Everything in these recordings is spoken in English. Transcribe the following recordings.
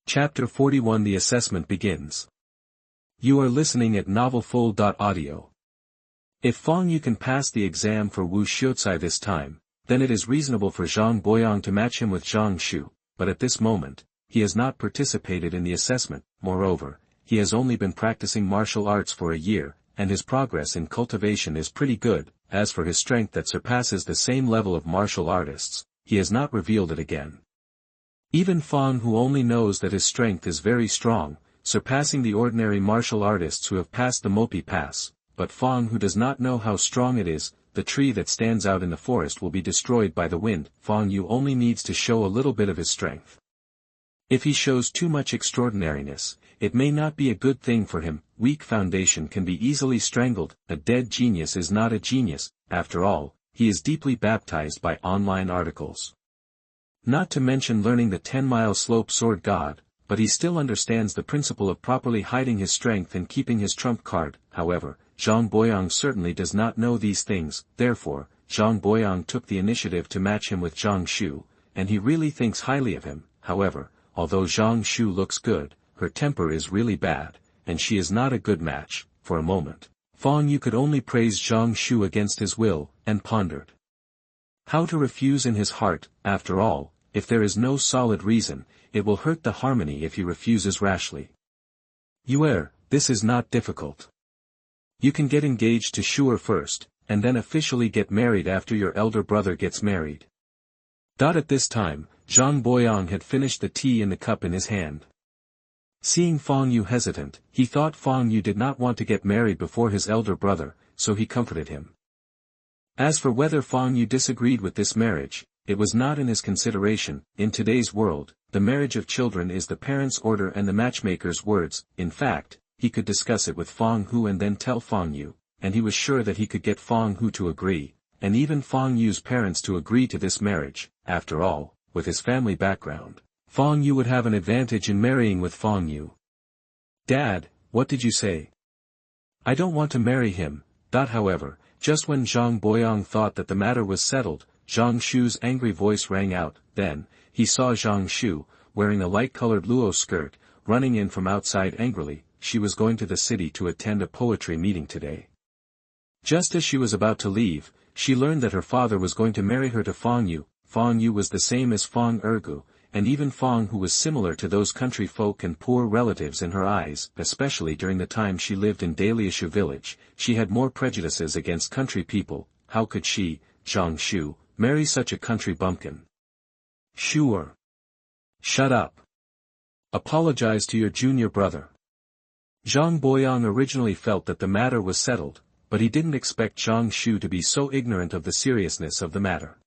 Chapter 41 The assessment begins. You are listening at novelfull.audio. If Fang Yue can pass the exam for Wu Xiucai this time, then it is reasonable for Zhang Boyang to match him with Zhang Shu, but at this moment, he has not participated in the assessment. Moreover, he has only been practicing martial arts for a year, and his progress in cultivation is pretty good. As for his strength that surpasses the same level of martial artists, he has not revealed it again. Even Fang, who only knows that his strength is very strong, surpassing the ordinary martial artists who have passed the Mopi Pass, but Fang, who does not know how strong it is, the tree that stands out in the forest will be destroyed by the wind. Fang Yue only needs to show a little bit of his strength. If he shows too much extraordinariness, it may not be a good thing for him. Weak foundation can be easily strangled. A dead genius is not a genius. After all, he is deeply baptized by online articles. Not to mention learning the 10-mile slope sword god, but he still understands the principle of properly hiding his strength and keeping his trump card. However, Zhang Boyang certainly does not know these things. Therefore, Zhang Boyang took the initiative to match him with Zhang Shu, and he really thinks highly of him. However, although Zhang Shu looks good, her temper is really bad, and she is not a good match. For a moment, Fang Yue could only praise Zhang Shu against his will, and pondered how to refuse in his heart. After all, if there is no solid reason, it will hurt the harmony if he refuses rashly. Yue, this is not difficult. You can get engaged to Shuer first, and then officially get married after your elder brother gets married. At this time, Zhang Boyang had finished the tea in the cup in his hand. Seeing Fang Yue hesitant, he thought Fang Yue did not want to get married before his elder brother, so he comforted him. As for whether Fang Yue disagreed with this marriage, it was not in his consideration. In today's world, the marriage of children is the parents' order and the matchmaker's words. In fact, he could discuss it with Fang Hu and then tell Fang Yue, and he was sure that he could get Fang Hu to agree, and even Fang Yue's parents to agree to this marriage. After all, with his family background, Fang Yue would have an advantage in marrying with Fang Yue. Dad, what did you say? I don't want to marry him. However, just when Zhang Boyang thought that the matter was settled, Zhang Shu's angry voice rang out. Then, he saw Zhang Shu, wearing a light-colored luo skirt, running in from outside angrily. She was going to the city to attend a poetry meeting today. Just as she was about to leave, she learned that her father was going to marry her to Fang Yue. Fang Yue was the same as Fang Ergu, and even Fang Hu was similar to those country folk and poor relatives in her eyes. Especially during the time she lived in Daliashu village, she had more prejudices against country people. How could she, Zhang Shu, marry such a country bumpkin? Sure. Shut up. Apologize to your junior brother. Zhang Boyang originally felt that the matter was settled, but he didn't expect Zhang Shu to be so ignorant of the seriousness of the matter.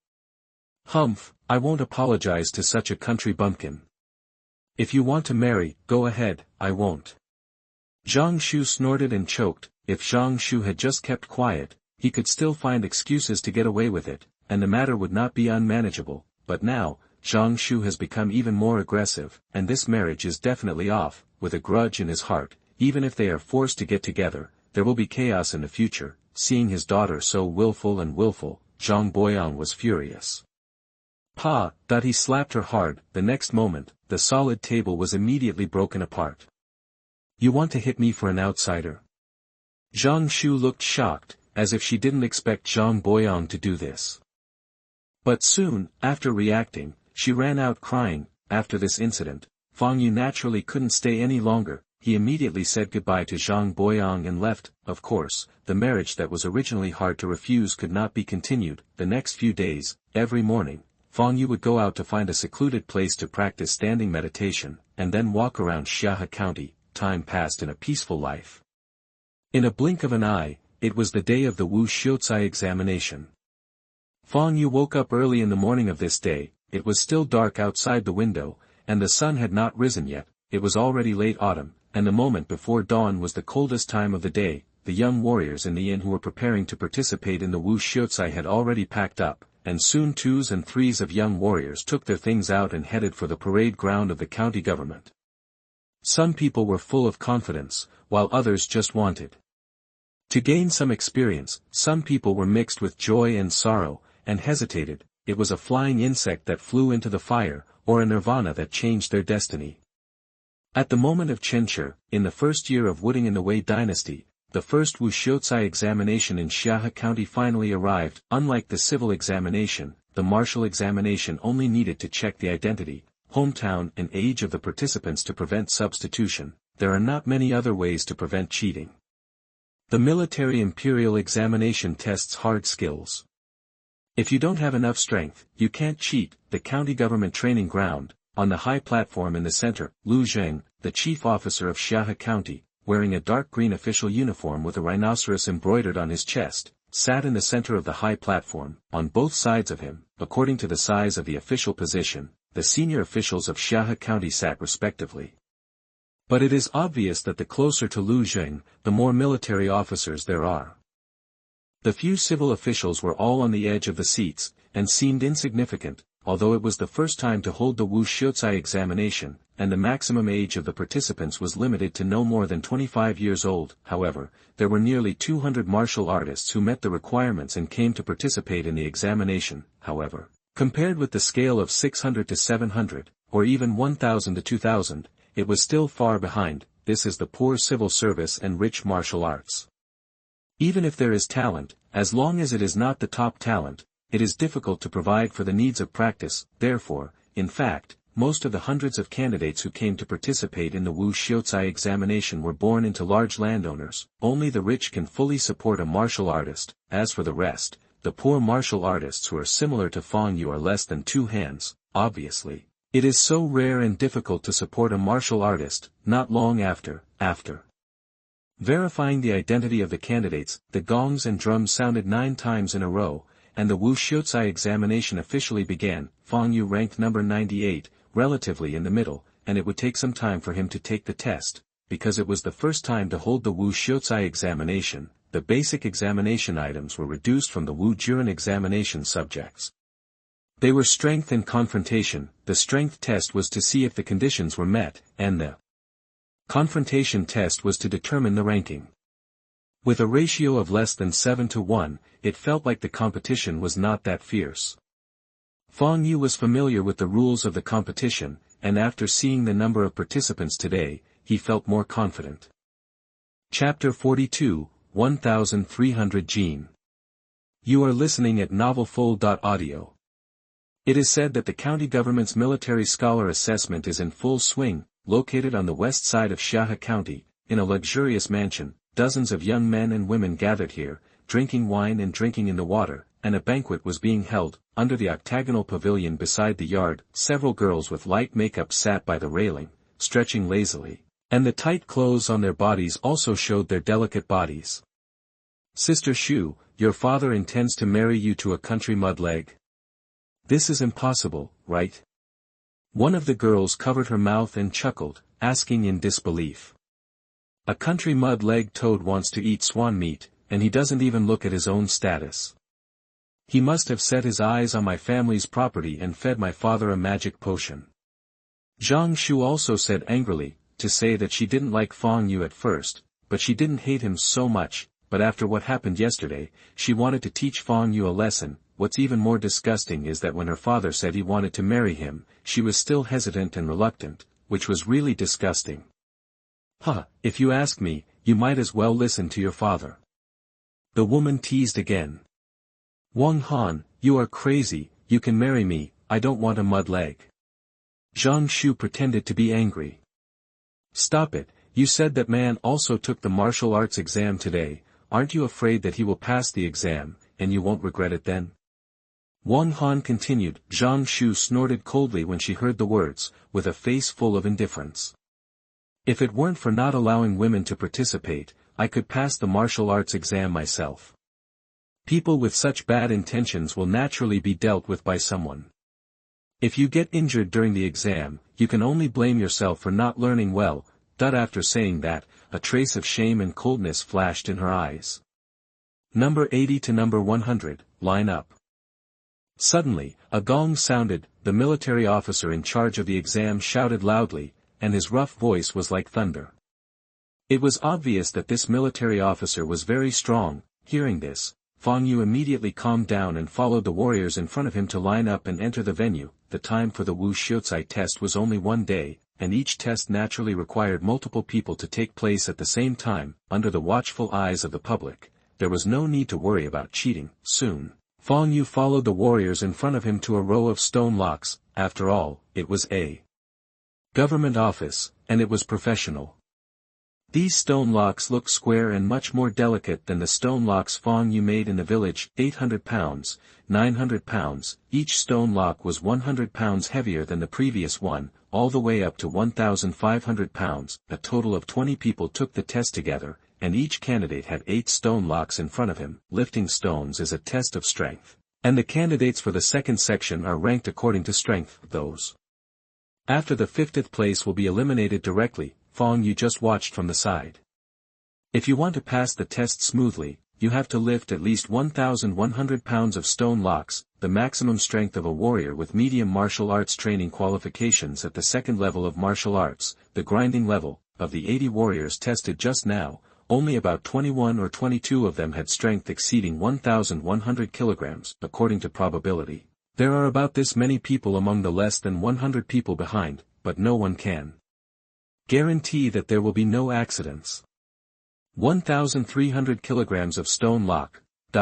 Humph, I won't apologize to such a country bumpkin. If you want to marry, go ahead, I won't. Zhang Shu snorted and choked. If Zhang Shu had just kept quiet, he could still find excuses to get away with it, and the matter would not be unmanageable. But now, Zhang Shu has become even more aggressive, and this marriage is definitely off. With a grudge in his heart, even if they are forced to get together, there will be chaos in the future. Seeing his daughter so willful, Zhang Boyang was furious. Pa! He slapped her hard. The next moment, the solid table was immediately broken apart. You want to hit me for an outsider? Zhang Shu looked shocked, as if she didn't expect Zhang Boyang to do this. But soon, after reacting, she ran out crying. After this incident, Fang Yue naturally couldn't stay any longer. He immediately said goodbye to Zhang Boyang and left. Of course, the marriage that was originally hard to refuse could not be continued. The next few days, every morning, Fang Yue would go out to find a secluded place to practice standing meditation, and then walk around Xiahe County. Time passed in a peaceful life. In a blink of an eye, it was the day of the Wu Xiucai examination. Fang Yue woke up early in the morning of this day. It was still dark outside the window, and the sun had not risen yet. It was already late autumn, and the moment before dawn was the coldest time of the day. The young warriors in the inn who were preparing to participate in the Wu Xiucai had already packed up, and soon 2s and 3s of young warriors took their things out and headed for the parade ground of the county government. Some people were full of confidence, while others just wanted to gain some experience. Some people were mixed with joy and sorrow, and hesitated. It was a flying insect that flew into the fire, or a nirvana that changed their destiny. At the moment of Changsheng, in the first year of Wooding in the Wei dynasty, the first Wu Xiucai examination in Xiahe County finally arrived. Unlike the civil examination, the martial examination only needed to check the identity, hometown and age of the participants to prevent substitution. There are not many other ways to prevent cheating. The military imperial examination tests hard skills. If you don't have enough strength, you can't cheat. The county government training ground, on the high platform in the center, Lu Zheng, the chief officer of Xiahe County, wearing a dark green official uniform with a rhinoceros embroidered on his chest, sat in the center of the high platform. On both sides of him, according to the size of the official position, the senior officials of Xiahe County sat respectively. But it is obvious that the closer to Lu Zheng, the more military officers there are. The few civil officials were all on the edge of the seats, and seemed insignificant, although it was the first time to hold the Wu Xiucai examination, and the maximum age of the participants was limited to no more than 25 years old. However, there were nearly 200 martial artists who met the requirements and came to participate in the examination. However, compared with the scale of 600 to 700, or even 1000 to 2000, it was still far behind. This is the poor civil service and rich martial arts. Even if there is talent, as long as it is not the top talent, it is difficult to provide for the needs of practice. Therefore, in fact, most of the hundreds of candidates who came to participate in the Wu Xiucai examination were born into large landowners. Only the rich can fully support a martial artist. As for the rest, the poor martial artists who are similar to Fang Yue are less than 2 hands. Obviously, it is so rare and difficult to support a martial artist. Not long after verifying the identity of the candidates, the gongs and drums sounded 9 times in a row, and the Wu Xiucai examination officially began. Fang Yue ranked number 98, relatively in the middle, and it would take some time for him to take the test, because it was the first time to hold the Wu Xiucai examination. The basic examination items were reduced from the Wu Juran examination subjects. They were strength and confrontation. The strength test was to see if the conditions were met, and the confrontation test was to determine the ranking. With a ratio of less than 7 to 1, it felt like the competition was not that fierce. Fang Yue was familiar with the rules of the competition, and after seeing the number of participants today, he felt more confident. Chapter 42, 1300 Gene. You are listening at novelfull.audio. It is said that the county government's military scholar assessment is in full swing. Located on the west side of Xiahe County, in a luxurious mansion, dozens of young men and women gathered here, drinking wine and drinking in the water, and a banquet was being held. Under the octagonal pavilion beside the yard, several girls with light makeup sat by the railing, stretching lazily, and the tight clothes on their bodies also showed their delicate bodies. Sister Xiu, your father intends to marry you to a country mudleg? This is impossible, right? One of the girls covered her mouth and chuckled, asking in disbelief. A country mud-leg toad wants to eat swan meat, and he doesn't even look at his own status. He must have set his eyes on my family's property and fed my father a magic potion. Zhang Shu also said angrily, to say that she didn't like Fang Yue at first, but she didn't hate him so much. But after what happened yesterday, she wanted to teach Fang Yue a lesson. What's even more disgusting is that when her father said he wanted to marry him, she was still hesitant and reluctant, which was really disgusting. If you ask me, you might as well listen to your father. The woman teased again. Wang Han, you are crazy. You can marry me, I don't want a mud leg. Zhang Shu pretended to be angry. Stop it, you said that man also took the martial arts exam today. Aren't you afraid that he will pass the exam, and you won't regret it then? Wang Han continued. Zhang Shu snorted coldly when she heard the words, with a face full of indifference. If it weren't for not allowing women to participate, I could pass the martial arts exam myself. People with such bad intentions will naturally be dealt with by someone. If you get injured during the exam, you can only blame yourself for not learning well. After saying that, a trace of shame and coldness flashed in her eyes. Number 80 to number 100, line up. Suddenly, a gong sounded. The military officer in charge of the exam shouted loudly, and his rough voice was like thunder. It was obvious that this military officer was very strong. Hearing this, Fang Yue immediately calmed down and followed the warriors in front of him to line up and enter the venue. The time for the Wu Xiucai test was only 1 day, and each test naturally required multiple people to take place at the same time, under the watchful eyes of the public. There was no need to worry about cheating. Soon, Fang Yue followed the warriors in front of him to a row of stone locks. After all, it was a government office, and it was professional. These stone locks looked square and much more delicate than the stone locks Fang Yue made in the village. 800 pounds, 900 pounds, each stone lock was 100 pounds heavier than the previous one, all the way up to 1,500 pounds. A total of 20 people took the test together, and each candidate had 8 stone locks in front of him. Lifting stones is a test of strength, and the candidates for the second section are ranked according to strength. Those after the 50th place will be eliminated directly. Fang Yue just watched from the side. If you want to pass the test smoothly, you have to lift at least 1,100 pounds of stone locks, the maximum strength of a warrior with medium martial arts training qualifications at the second level of martial arts, the grinding level. Of the 80 warriors tested just now, only about 21 or 22 of them had strength exceeding 1,100 kilograms, according to probability. There are about this many people among the less than 100 people behind, but no one can guarantee that there will be no accidents. 1,300 kilograms of stone lock.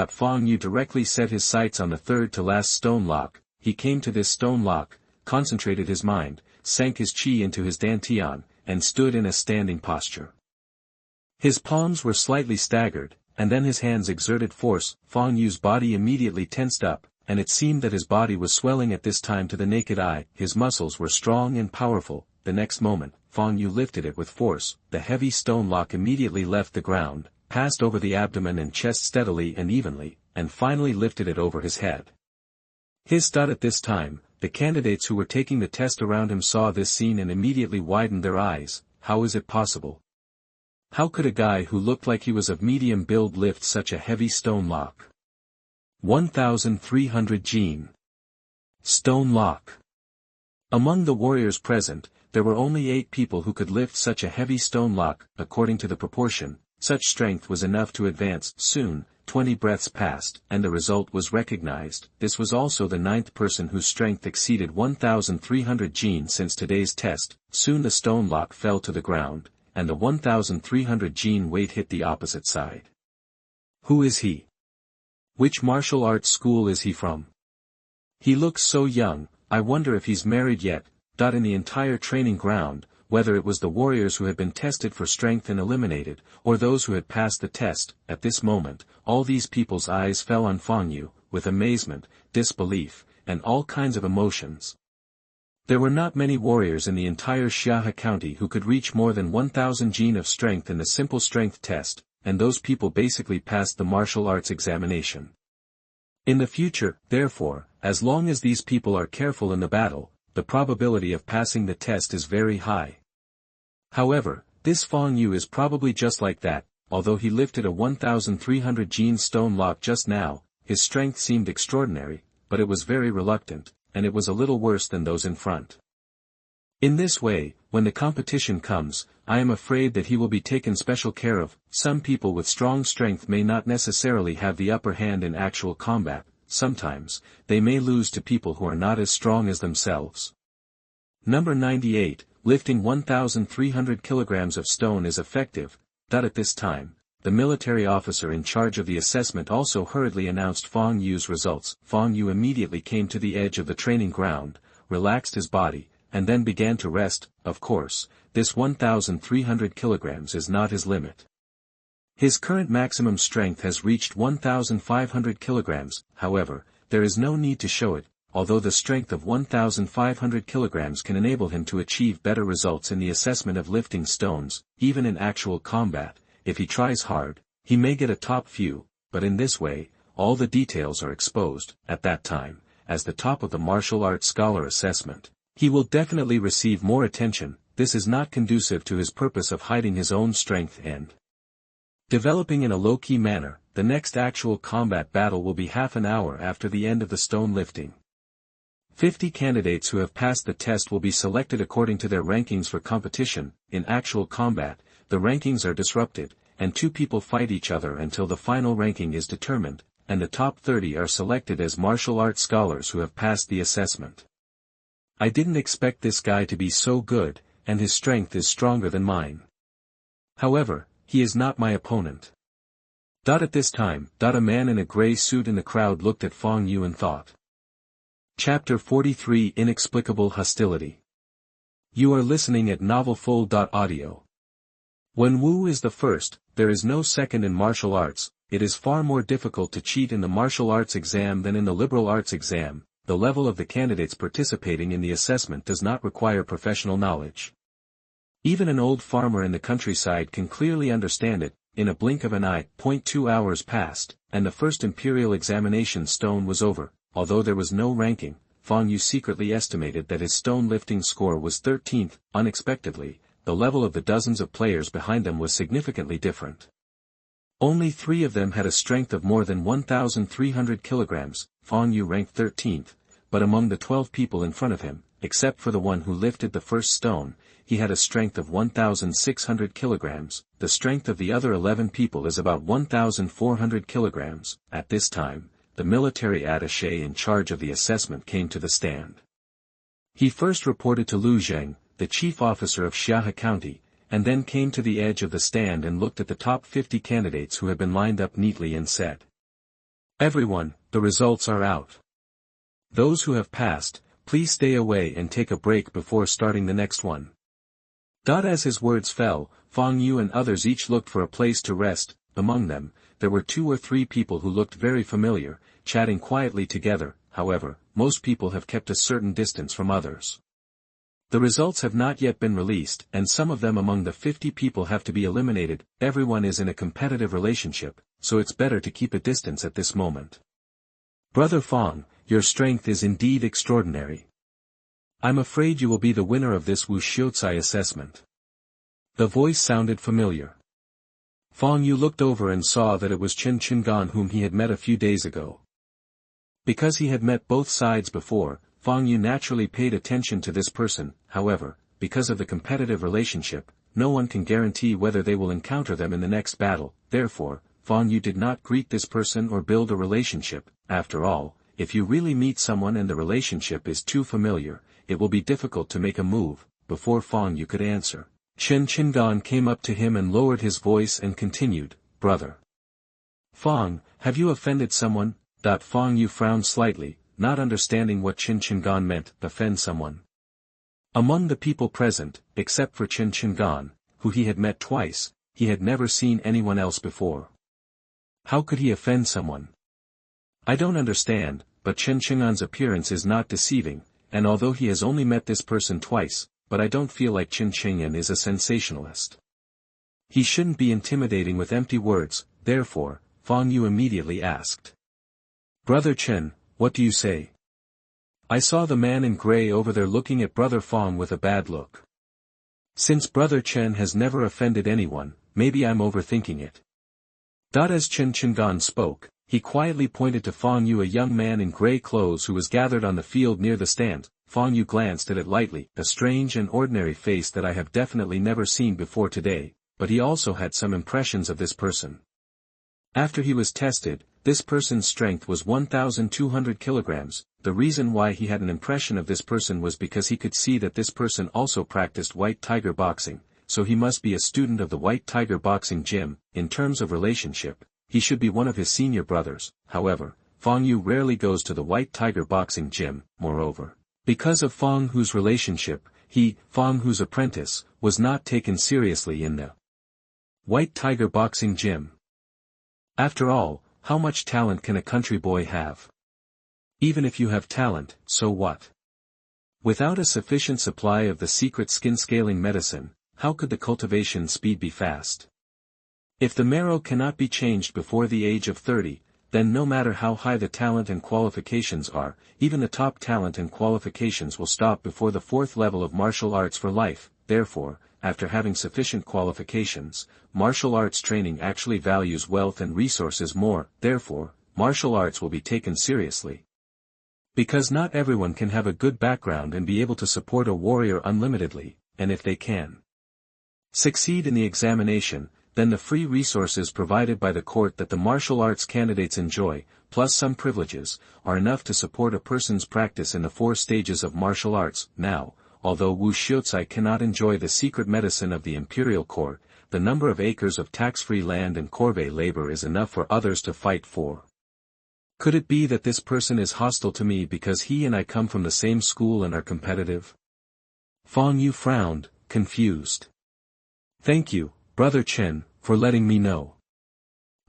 Fang Yue directly set his sights on the third to last stone lock. He came to this stone lock, concentrated his mind, sank his qi into his dantian, and stood in a standing posture. His palms were slightly staggered, and then his hands exerted force. Fang Yue's body immediately tensed up, and it seemed that his body was swelling at this time to the naked eye. His muscles were strong and powerful. The next moment, Fang Yue lifted it with force. The heavy stone lock immediately left the ground, passed over the abdomen and chest steadily and evenly, and finally lifted it over his head. At this time, the candidates who were taking the test around him saw this scene and immediately widened their eyes. How is it possible? How could a guy who looked like he was of medium build lift such a heavy stone lock? 1,300 Gen. Stone lock. Among the warriors present, there were only 8 people who could lift such a heavy stone lock. According to the proportion, such strength was enough to advance. Soon, 20 breaths passed, and the result was recognized. This was also the 9th person whose strength exceeded 1,300 Gen since today's test. Soon the stone lock fell to the ground, and the 1,300 Gen weight hit the opposite side. Who is he? Which martial arts school is he from? He looks so young. I wonder if he's married yet. In the entire training ground, whether it was the warriors who had been tested for strength and eliminated, or those who had passed the test, at this moment, all these people's eyes fell on Fang Yue, with amazement, disbelief, and all kinds of emotions. There were not many warriors in the entire Xiucai county who could reach more than 1,000 Gen of strength in the simple strength test, and those people basically passed the martial arts examination. In the future, therefore, as long as these people are careful in the battle, the probability of passing the test is very high. However, this Fang Yue is probably just like that. Although he lifted a 1,300 Gen stone lock just now, his strength seemed extraordinary, but it was very reluctant, and it was a little worse than those in front. In this way, when the competition comes, I am afraid that he will be taken special care of. Some people with strong strength may not necessarily have the upper hand in actual combat. Sometimes, they may lose to people who are not as strong as themselves. Number 98, lifting 1,300 kilograms of stone is effective. At this time, the military officer in charge of the assessment also hurriedly announced Fang Yue's results. Fang Yue immediately came to the edge of the training ground, relaxed his body, and then began to rest. Of course, this 1,300 kilograms is not his limit. His current maximum strength has reached 1,500 kilograms, however, there is no need to show it, although the strength of 1,500 kilograms can enable him to achieve better results in the assessment of lifting stones. Even in actual combat, if he tries hard, he may get a top few, but in this way, all the details are exposed. At that time, as the top of the martial arts scholar assessment, he will definitely receive more attention. This is not conducive to his purpose of hiding his own strength and developing in a low-key manner. The next actual combat battle will be half an hour after the end of the stone lifting. 50 candidates who have passed the test will be selected according to their rankings for competition. In actual combat, the rankings are disrupted, and 2 people fight each other until the final ranking is determined, and the top 30 are selected as martial arts scholars who have passed the assessment. I didn't expect this guy to be so good. and his strength is stronger than mine. However, he is not my opponent. At this time, a man in a gray suit in the crowd looked at Fang Yue and thought. Chapter 43 Inexplicable Hostility. You are listening at novelfull.audio. When Wu is the first, there is no second in martial arts. It is far more difficult to cheat in the martial arts exam than in the liberal arts exam. The level of the candidates participating in the assessment does not require professional knowledge. Even an old farmer in the countryside can clearly understand it. In a blink of an eye, 2 hours passed, and the first imperial examination stone was over. Although there was no ranking, Fang Yue secretly estimated that his stone lifting score was 13th. Unexpectedly, the level of the dozens of players behind them was significantly different. Only 3 of them had a strength of more than 1,300 kilograms. Fang Yue ranked 13th, but among the 12 people in front of him, except for the one who lifted the first stone, he had a strength of 1,600 kilograms. The strength of the other 11 people is about 1,400 kilograms. At this time, the military attaché in charge of the assessment came to the stand. He first reported to Lu Zheng, the chief officer of Xiucai County, and then came to the edge of the stand and looked at the top 50 candidates who had been lined up neatly and said, "Everyone, the results are out. Those who have passed, please stay away and take a break before starting the next one." As his words fell, Fang Yue and others each looked for a place to rest. Among them, there were 2 or 3 people who looked very familiar, chatting quietly together. However, most people have kept a certain distance from others. The results have not yet been released, and some of them among the 50 people have to be eliminated. Everyone is in a competitive relationship, so it's better to keep a distance at this moment. Brother Fang, your strength is indeed extraordinary. I'm afraid you will be the winner of this Wu Xiucai assessment. The voice sounded familiar. Fang Yue looked over and saw that it was Changsheng whom he had met a few days ago. Because he had met both sides before, Fang Yue naturally paid attention to this person. However, because of the competitive relationship, no one can guarantee whether they will encounter them in the next battle. Therefore, Fang Yue did not greet this person or build a relationship. After all, if you really meet someone and the relationship is too familiar, it will be difficult to make a move. Before Fang Yue could answer, Changsheng came up to him and lowered his voice and continued, "Brother Fang, have you offended someone?" Fang Yue frowned slightly, not understanding what Changsheng meant, offend someone. Among the people present, except for Changsheng, who he had met twice, he had never seen anyone else before. How could he offend someone? I don't understand, but Changsheng's appearance is not deceiving, and although he has only met this person twice, but I don't feel like Changsheng is a sensationalist. He shouldn't be intimidating with empty words. Therefore, Fang Yue immediately asked, "Brother Chen, what do you say?" I saw the man in gray over there looking at Brother Fang with a bad look. Since Brother Chen has never offended anyone, maybe I'm overthinking it. As Changsheng spoke, he quietly pointed to Fang Yue, a young man in gray clothes who was gathered on the field near the stand. Fang Yue glanced at it lightly, a strange and ordinary face that I have definitely never seen before today, but he also had some impressions of this person. After he was tested, this person's strength was 1,200 kilograms. The reason why he had an impression of this person was because he could see that this person also practiced White Tiger boxing, so he must be a student of the White Tiger boxing gym. In terms of relationship, he should be one of his senior brothers. However, Fang Yue rarely goes to the White Tiger boxing gym. Moreover, because of Fang Hu's relationship, he, Fang Hu's apprentice, was not taken seriously in the White Tiger boxing gym. After all, how much talent can a country boy have? Even if you have talent, so what? Without a sufficient supply of the secret skin-scaling medicine, how could the cultivation speed be fast? If the marrow cannot be changed before the age of 30, then no matter how high the talent and qualifications are, even the top talent and qualifications will stop before the 4th level of martial arts for life. Therefore, after having sufficient qualifications, martial arts training actually values wealth and resources more. Therefore, martial arts will be taken seriously. Because not everyone can have a good background and be able to support a warrior unlimitedly, and if they can succeed in the examination, then the free resources provided by the court that the martial arts candidates enjoy, plus some privileges, are enough to support a person's practice in the 4 stages of martial arts. Now, although Wu Xiucai cannot enjoy the secret medicine of the imperial court, the number of acres of tax-free land and corvée labor is enough for others to fight for. Could it be that this person is hostile to me because he and I come from the same school and are competitive? Fang Yue frowned, confused. Thank you, Brother Chen, for letting me know.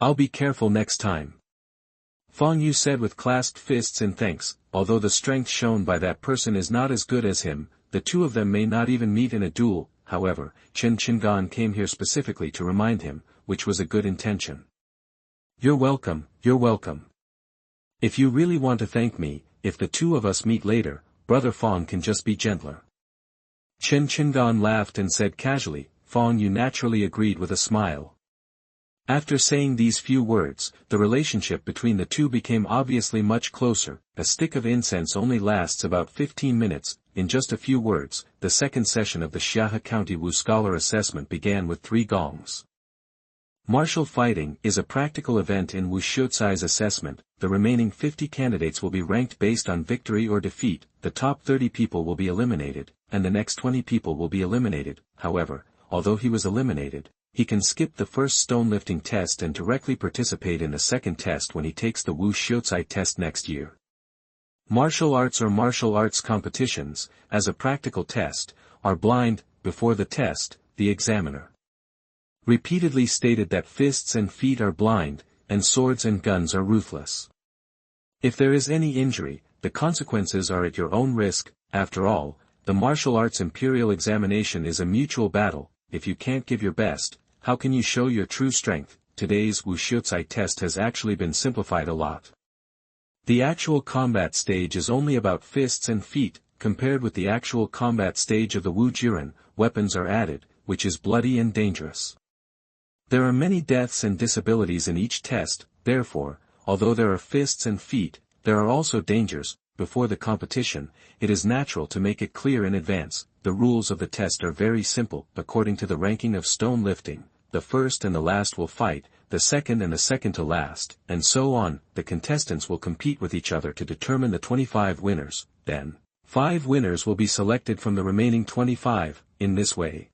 I'll be careful next time. Fang Yue said with clasped fists in thanks. Although the strength shown by that person is not as good as him, the two of them may not even meet in a duel. However, Changsheng came here specifically to remind him, which was a good intention. You're welcome, you're welcome. If you really want to thank me, if the two of us meet later, Brother Fang can just be gentler. Changsheng laughed and said casually. Fang Yue naturally agreed with a smile. After saying these few words, the relationship between the two became obviously much closer. A stick of incense only lasts about 15 minutes. In just a few words, the second session of the Xiahe County Wu Scholar Assessment began with 3 gongs. Martial fighting is a practical event in Wu Xiucai's assessment. The remaining 50 candidates will be ranked based on victory or defeat. The top 30 people will be eliminated, and the next 20 people will be eliminated. However, although he was eliminated, he can skip the first stone lifting test and directly participate in the second test when he takes the Wu Xiucai test next year. Martial arts or martial arts competitions, as a practical test, are blind. Before the test, the examiner repeatedly stated that fists and feet are blind, and swords and guns are ruthless. If there is any injury, the consequences are at your own risk. After all, the martial arts imperial examination is a mutual battle. If you can't give your best, how can you show your true strength? Today's Wu Xiucai test has actually been simplified a lot. The actual combat stage is only about fists and feet. Compared with the actual combat stage of the Wu Jiren, weapons are added, which is bloody and dangerous. There are many deaths and disabilities in each test. Therefore, although there are fists and feet, there are also dangers. Before the competition, it is natural to make it clear in advance. The rules of the test are very simple. According to the ranking of stone lifting, the first and the last will fight, the second and the second to last, and so on. The contestants will compete with each other to determine the 25 winners. Then, 5 winners will be selected from the remaining 25. In this way,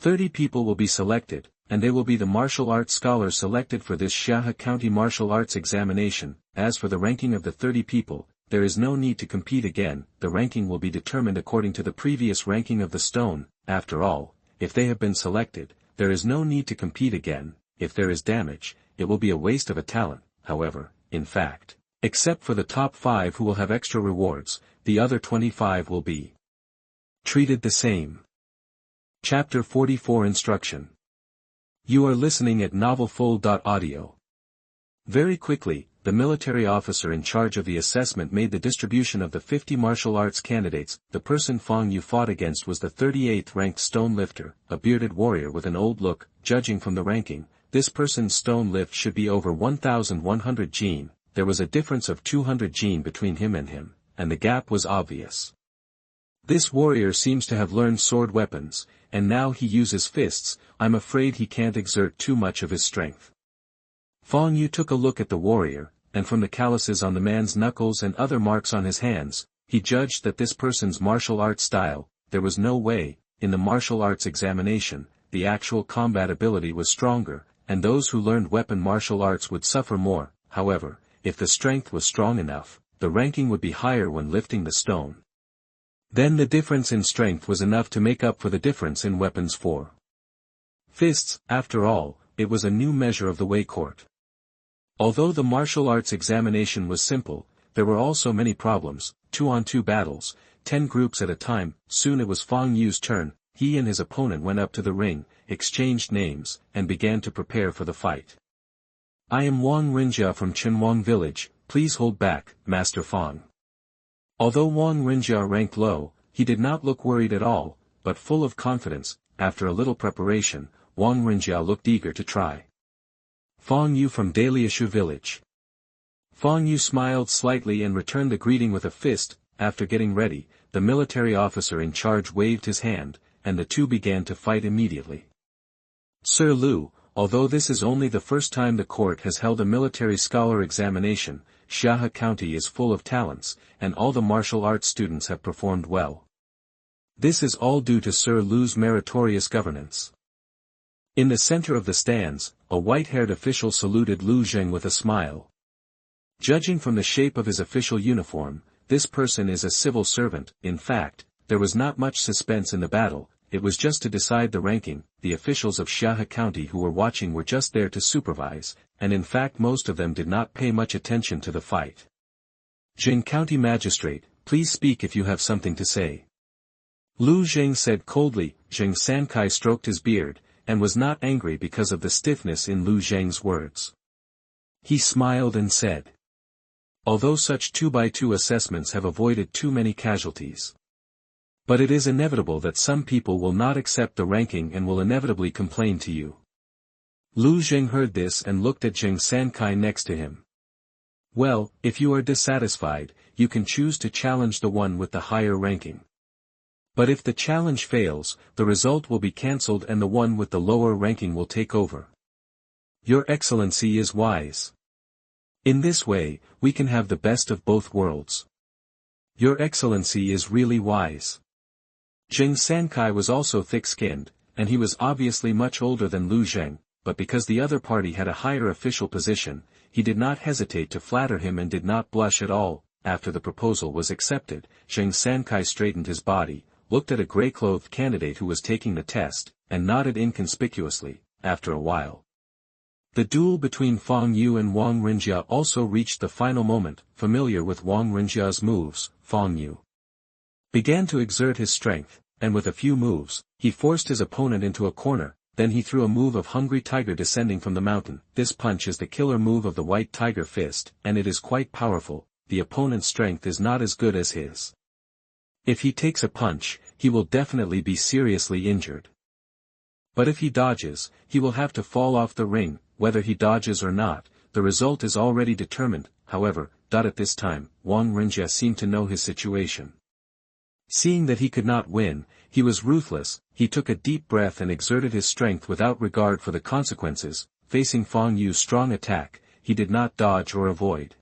30 people will be selected, and they will be the martial arts scholars selected for this Xiahe County martial arts examination. As for the ranking of the 30 people, there is no need to compete again. The ranking will be determined according to the previous ranking of the stone. After all, if they have been selected, there is no need to compete again. If there is damage, it will be a waste of a talent. However, in fact, except for the top 5 who will have extra rewards, the other 25 will be treated the same. Chapter 44 Instruction. You are listening at novelfull.audio. Very quickly, the military officer in charge of the assessment made the distribution of the 50 martial arts candidates. The person Fang Yue fought against was the 38th ranked stone lifter, a bearded warrior with an old look. Judging from the ranking, this person's stone lift should be over 1,100 gen. There was a difference of 200 gen between him, and the gap was obvious. This warrior seems to have learned sword weapons, and now he uses fists. I'm afraid he can't exert too much of his strength. Fang Yue took a look at the warrior, and from the calluses on the man's knuckles and other marks on his hands, he judged that this person's martial arts style. There was no way, in the martial arts examination, the actual combat ability was stronger, and those who learned weapon martial arts would suffer more. However, if the strength was strong enough, the ranking would be higher when lifting the stone. Then the difference in strength was enough to make up for the difference in weapons for fists. After all, it was a new measure of the Wei court. Although the martial arts examination was simple, there were also many problems. 2-on-2 battles, 10 groups at a time. Soon it was Fang Yue's turn. He and his opponent went up to the ring, exchanged names, and began to prepare for the fight. I am Wang Rinjia from Chenwang village. Please hold back, Master Fang. Although Wang Rinjia ranked low, he did not look worried at all, but full of confidence. After a little preparation, Wang Rinjia looked eager to try. Fang Yue from Daliashu village. Fang Yue smiled slightly and returned the greeting with a fist. After getting ready, the military officer in charge waved his hand, and the two began to fight immediately. Sir Liu, although this is only the first time the court has held a military scholar examination, Xiahe County is full of talents, and all the martial arts students have performed well. This is all due to Sir Lu's meritorious governance. In the center of the stands, a white-haired official saluted Lu Zheng with a smile. Judging from the shape of his official uniform, this person is a civil servant. In fact, there was not much suspense in the battle, it was just to decide the ranking. The officials of Xiahe County who were watching were just there to supervise, and in fact most of them did not pay much attention to the fight. Jing County Magistrate, please speak if you have something to say. Lu Zheng said coldly. Jing Xiucai stroked his beard, and was not angry because of the stiffness in Lu Zheng's words. He smiled and said, although such 2x2 assessments have avoided too many casualties. But it is inevitable that some people will not accept the ranking and will inevitably complain to you. Lu Zheng heard this and looked at Jing Xiucai next to him. Well, if you are dissatisfied, you can choose to challenge the one with the higher ranking. But if the challenge fails, the result will be cancelled and the one with the lower ranking will take over. Your Excellency is wise. In this way, we can have the best of both worlds. Your Excellency is really wise. Jing Xiucai was also thick-skinned, and he was obviously much older than Lu Zheng, but because the other party had a higher official position, he did not hesitate to flatter him and did not blush at all. After the proposal was accepted, Jing Xiucai straightened his body, looked at a grey-clothed candidate who was taking the test, and nodded inconspicuously. After a while, the duel between Fang Yue and Wang Rinjia also reached the final moment. Familiar with Wang Rinjia's moves, Fang Yue began to exert his strength, and with a few moves, he forced his opponent into a corner. Then he threw a move of Hungry Tiger descending from the mountain. This punch is the killer move of the White Tiger Fist, and it is quite powerful. The opponent's strength is not as good as his. If he takes a punch, he will definitely be seriously injured. But if he dodges, he will have to fall off the ring. Whether he dodges or not, the result is already determined. However, at this time, Wang Rinjia seemed to know his situation. Seeing that he could not win, he was ruthless. He took a deep breath and exerted his strength without regard for the consequences. Facing Fang Yue's strong attack, he did not dodge or avoid.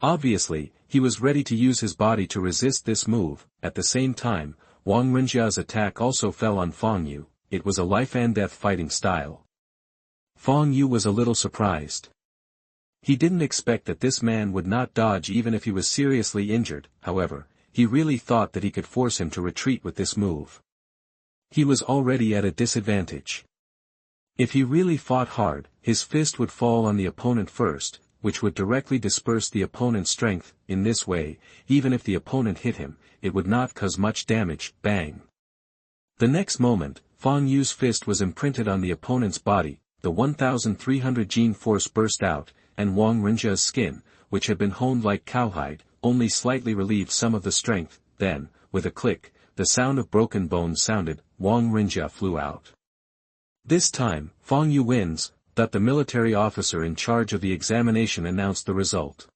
Obviously, he was ready to use his body to resist this move. At the same time, Wang Rinjia's attack also fell on Fang Yue. It was a life-and-death fighting style. Fang Yue was a little surprised. He didn't expect that this man would not dodge even if he was seriously injured. However, he really thought that he could force him to retreat with this move. He was already at a disadvantage. If he really fought hard, his fist would fall on the opponent first, which would directly disperse the opponent's strength. In this way, even if the opponent hit him, it would not cause much damage. Bang! The next moment, Fang Yue's fist was imprinted on the opponent's body. The 1,300 gene force burst out, and Wang Rinjia's skin, which had been honed like cowhide, only slightly relieved some of the strength. Then, with a click, the sound of broken bones sounded. Wang Rinjia flew out. This time, Fang Yue wins. The military officer in charge of the examination announced the result.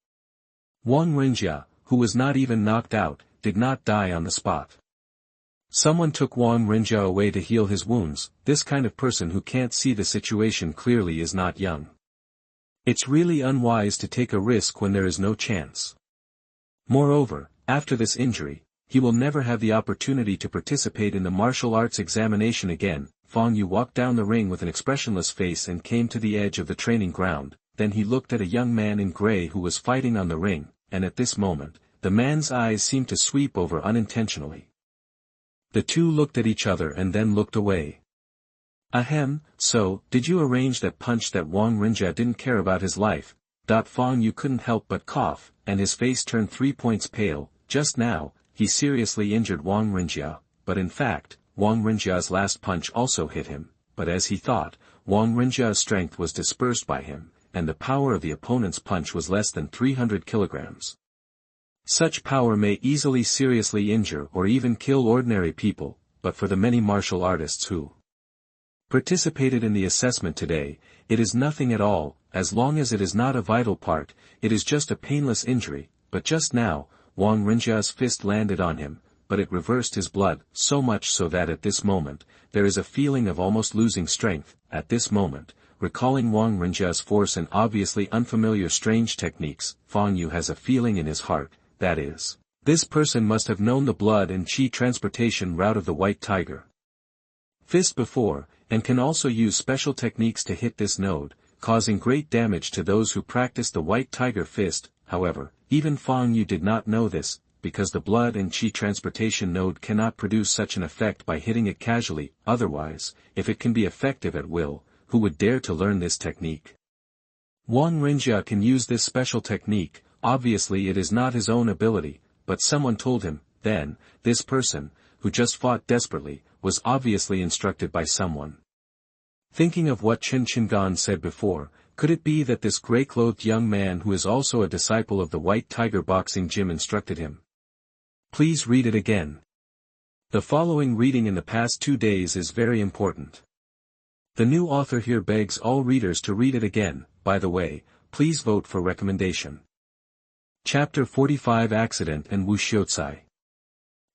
Wang Rinjia, who was not even knocked out, did not die on the spot. Someone took Wang Rinjia away to heal his wounds. This kind of person who can't see the situation clearly is not young. It's really unwise to take a risk when there is no chance. Moreover, after this injury, he will never have the opportunity to participate in the martial arts examination again. Fang Yue walked down the ring with an expressionless face and came to the edge of the training ground. Then he looked at a young man in gray who was fighting on the ring, and at this moment, the man's eyes seemed to sweep over unintentionally. The two looked at each other and then looked away. Ahem, so, did you arrange that punch that Wang Rinjia didn't care about his life? Fang Yue couldn't help but cough, and his face turned 3 points pale. Just now, he seriously injured Wang Rinjia, but in fact, Wang Rinjia's last punch also hit him, but as he thought, Wang Rinjia's strength was dispersed by him, and the power of the opponent's punch was less than 300 kilograms. Such power may easily seriously injure or even kill ordinary people, but for the many martial artists who participated in the assessment today, it is nothing at all. As long as it is not a vital part, it is just a painless injury. But just now, Wang Rinjia's fist landed on him, but it reversed his blood, so much so that at this moment, there is a feeling of almost losing strength. At this moment, recalling Wang Rinjia's force and obviously unfamiliar strange techniques, Fang Yue has a feeling in his heart, that is, This person must have known the blood and qi transportation route of the white tiger fist before, and can also use special techniques to hit this node, causing great damage to those who practice the white tiger fist. However, even Fang Yue did not know this, because the blood and qi transportation node cannot produce such an effect by hitting it casually. Otherwise, if it can be effective at will, who would dare to learn this technique? Wang Renjia can use this special technique. Obviously it is not his own ability, but someone told him. Then, this person, who just fought desperately, was obviously instructed by someone. Thinking of what Chen Qingan said before, could it be that this grey-clothed young man who is also a disciple of the White Tiger Boxing Gym instructed him? Please read it again. The following reading in the past 2 days is very important. The new author here begs all readers to read it again. By the way, please vote for recommendation. Chapter 45 Accident and Wu Xiucai.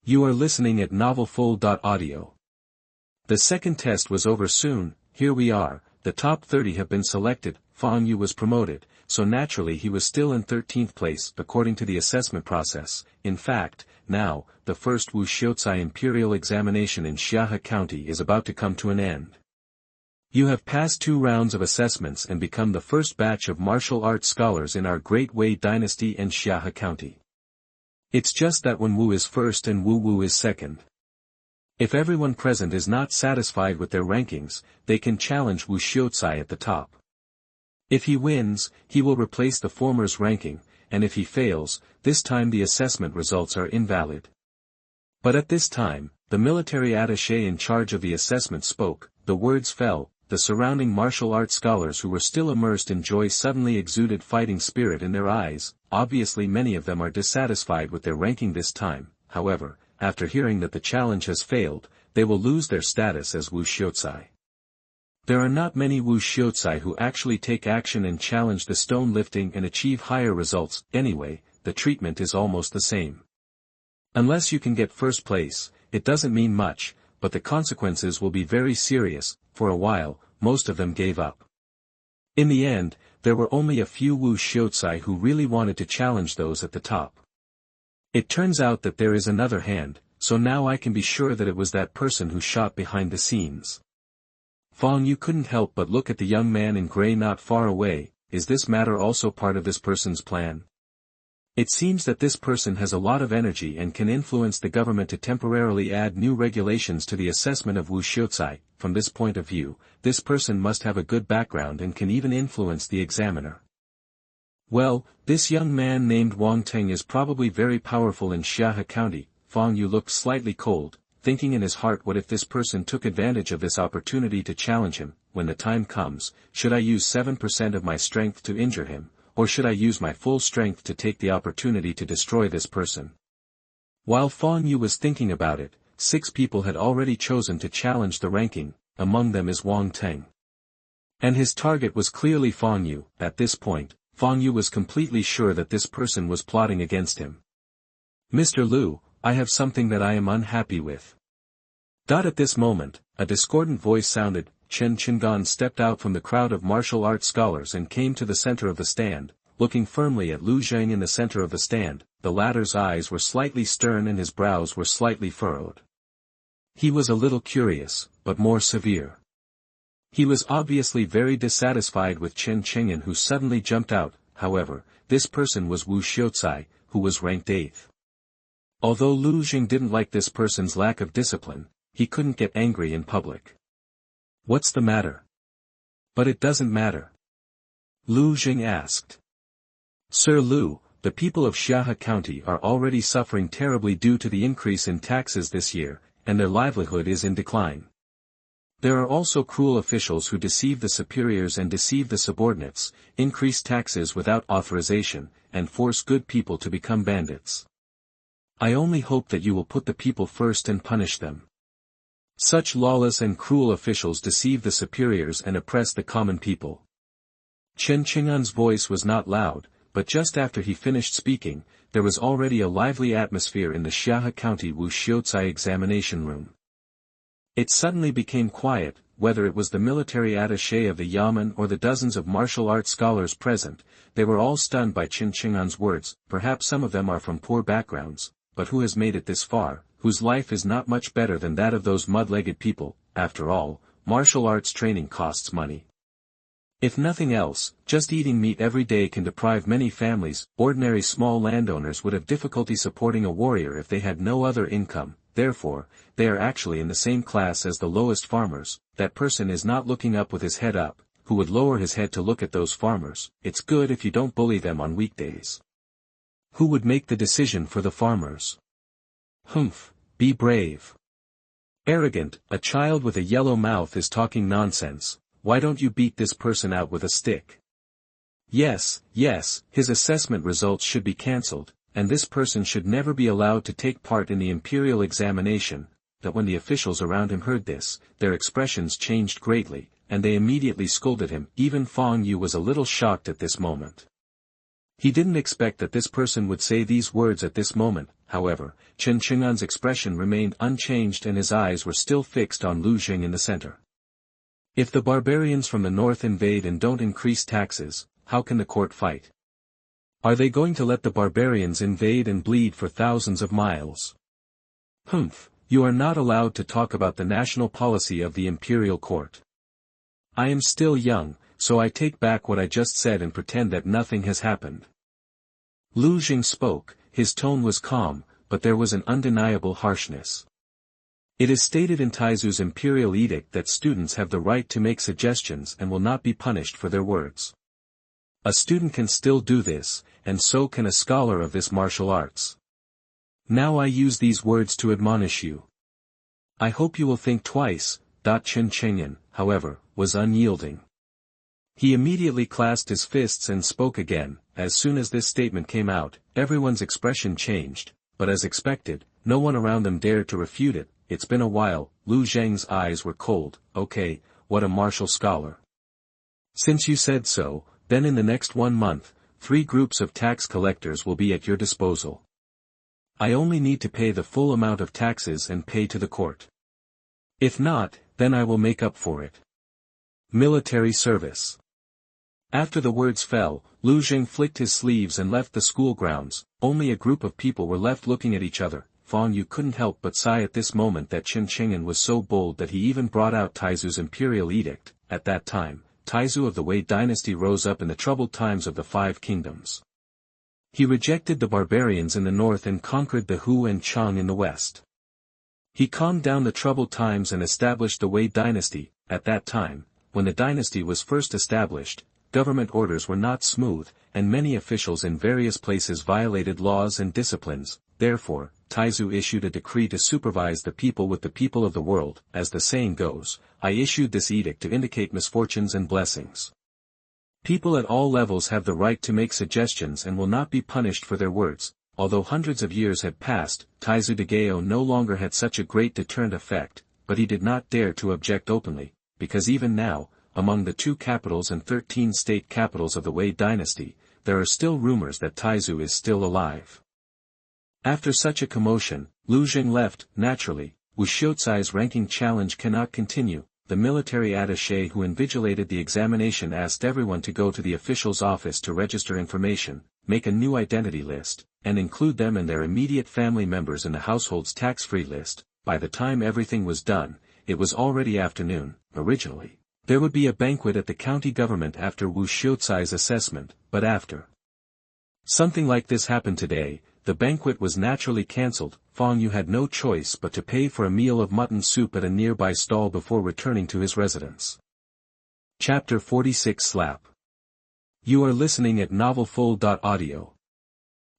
You are listening at novelfull.audio. The second test was over soon. Here we are, the top 30 have been selected. Fang Yue was promoted, so naturally he was still in 13th place according to the assessment process. In fact, now, the first Wu Xiucai Imperial examination in Xiahe County is about to come to an end. You have passed 2 rounds of assessments and become the first batch of martial arts scholars in our Great Wei Dynasty and Xiahe County. It's just that when Wu is first and Wu is second. If everyone present is not satisfied with their rankings, they can challenge Wu Xiucai at the top. If he wins, he will replace the former's ranking, and if he fails, this time the assessment results are invalid. But at this time, the military attaché in charge of the assessment spoke. The words fell. The surrounding martial arts scholars who were still immersed in joy suddenly exuded fighting spirit in their eyes. Obviously many of them are dissatisfied with their ranking this time. However, after hearing that the challenge has failed, they will lose their status as Wu Xiucai. There are not many Wu Xiucai who actually take action and challenge the stone lifting and achieve higher results. Anyway, the treatment is almost the same. Unless you can get first place, it doesn't mean much, but the consequences will be very serious. For a while, most of them gave up. In the end, there were only a few Wu Xiucai who really wanted to challenge those at the top. It turns out that there is another hand, so now I can be sure that it was that person who shot behind the scenes. Fang Yue couldn't help but look at the young man in grey not far away. Is this matter also part of this person's plan? It seems that this person has a lot of energy and can influence the government to temporarily add new regulations to the assessment of Wu Xiucai. From this point of view, this person must have a good background and can even influence the examiner. Well, this young man named Wang Teng is probably very powerful in Xiahe County. Fang Yue looked slightly cold, thinking in his heart, what if this person took advantage of this opportunity to challenge him? When the time comes, should I use 7% of my strength to injure him? Or should I use my full strength to take the opportunity to destroy this person? While Fang Yue was thinking about it, 6 people had already chosen to challenge the ranking. Among them is Wang Teng. And his target was clearly Fang Yue. At this point, Fang Yue was completely sure that this person was plotting against him. Mr. Liu, I have something that I am unhappy with. At this moment, a discordant voice sounded. Chen Qingan stepped out from the crowd of martial arts scholars and came to the center of the stand, looking firmly at Lu Zheng in the center of the stand. The latter's eyes were slightly stern and his brows were slightly furrowed. He was a little curious, but more severe. He was obviously very dissatisfied with Chen Qingan, who suddenly jumped out. However, this person was Wu Xiucai, who was ranked 8th. Although Lu Zheng didn't like this person's lack of discipline, he couldn't get angry in public. What's the matter? But it doesn't matter. Lu Zheng asked. Sir Lu, the people of Xiahe County are already suffering terribly due to the increase in taxes this year, and their livelihood is in decline. There are also cruel officials who deceive the superiors and deceive the subordinates, increase taxes without authorization, and force good people to become bandits. I only hope that you will put the people first and punish them. Such lawless and cruel officials deceive the superiors and oppress the common people. Chen Qingan's voice was not loud, but just after he finished speaking, there was already a lively atmosphere in the Xiahe County Wu Xiucai examination room. It suddenly became quiet. Whether it was the military attaché of the Yamen or the dozens of martial arts scholars present, they were all stunned by Chen Qingan's words. Perhaps some of them are from poor backgrounds, but who has made it this far, whose life is not much better than that of those mud-legged people. After all, martial arts training costs money. If nothing else, just eating meat every day can deprive many families. Ordinary small landowners would have difficulty supporting a warrior if they had no other income, therefore, they are actually in the same class as the lowest farmers. That person is not looking up with his head up, who would lower his head to look at those farmers. It's good if you don't bully them on weekdays. Who would make the decision for the farmers? Humph, be brave. Arrogant, a child with a yellow mouth is talking nonsense. Why don't you beat this person out with a stick? Yes, his assessment results should be cancelled, and this person should never be allowed to take part in the imperial examination. That when the officials around him heard this, their expressions changed greatly, and they immediately scolded him. Even Fang Yue was a little shocked at this moment. He didn't expect that this person would say these words at this moment. However, Changsheng's expression remained unchanged and his eyes were still fixed on Lu Jing in the center. If the barbarians from the north invade and don't increase taxes, how can the court fight? Are they going to let the barbarians invade and bleed for thousands of miles? Humph, you are not allowed to talk about the national policy of the imperial court. I am still young, so I take back what I just said and pretend that nothing has happened. Lu Jing spoke, his tone was calm, but there was an undeniable harshness. It is stated in Taizu's imperial edict that students have the right to make suggestions and will not be punished for their words. A student can still do this, and so can a scholar of this martial arts. Now I use these words to admonish you. I hope you will think twice. Changsheng, however, was unyielding. He immediately clasped his fists and spoke again. As soon as this statement came out, everyone's expression changed, but as expected, no one around them dared to refute it. It's been a while. Lu Zheng's eyes were cold. Okay, what a martial scholar. Since you said so, then in the next 1 month, 3 groups of tax collectors will be at your disposal. I only need to pay the full amount of taxes and pay to the court. If not, then I will make up for it. Military service. After the words fell, Lu Zheng flicked his sleeves and left the school grounds. Only a group of people were left looking at each other. Fang Yue couldn't help but sigh at this moment that Changsheng was so bold that he even brought out Taizu's imperial edict. At that time, Taizu of the Wei dynasty rose up in the troubled times of the 5 kingdoms. He rejected the barbarians in the north and conquered the Hu and Chang in the west. He calmed down the troubled times and established the Wei dynasty. At that time, when the dynasty was first established, government orders were not smooth, and many officials in various places violated laws and disciplines. Therefore, Taizu issued a decree to supervise the people with the people of the world. As the saying goes, I issued this edict to indicate misfortunes and blessings. People at all levels have the right to make suggestions and will not be punished for their words. Although hundreds of years had passed, Taizu de Gao no longer had such a great deterrent effect, but he did not dare to object openly, because even now, among the 2 capitals and 13 state capitals of the Wei dynasty, there are still rumors that Taizu is still alive. After such a commotion, Lu Jing left. Naturally, Wu Xiucai's ranking challenge cannot continue. The military attaché who invigilated the examination asked everyone to go to the official's office to register information, make a new identity list, and include them and their immediate family members in the household's tax-free list. By the time everything was done, it was already afternoon. Originally, there would be a banquet at the county government after Wu Xiucai's assessment, but after something like this happened today, the banquet was naturally cancelled. Fang Yue had no choice but to pay for a meal of mutton soup at a nearby stall before returning to his residence. Chapter 46 Slap. You are listening at novelfull.audio.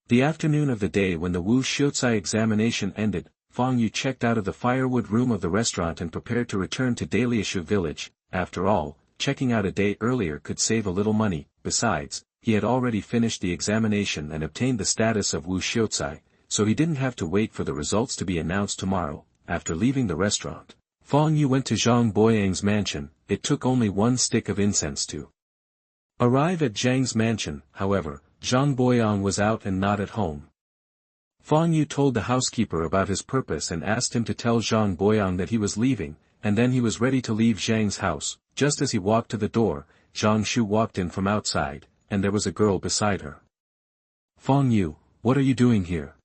The afternoon of the day when the Wu Xiucai examination ended, Fang Yue checked out of the firewood room of the restaurant and prepared to return to Daliashu village. After all, checking out a day earlier could save a little money. Besides, he had already finished the examination and obtained the status of Wu Xiucai, so he didn't have to wait for the results to be announced tomorrow. After leaving the restaurant, Fang Yue went to Zhang Boyang's mansion. It took only 1 stick of incense to arrive at Zhang's mansion. However, Zhang Boyang was out and not at home. Fang Yue told the housekeeper about his purpose and asked him to tell Zhang Boyang that he was leaving, and then he was ready to leave Zhang's house. Just as he walked to the door, Zhang Shu walked in from outside, and there was a girl beside her. Fang Yue, what are you doing here?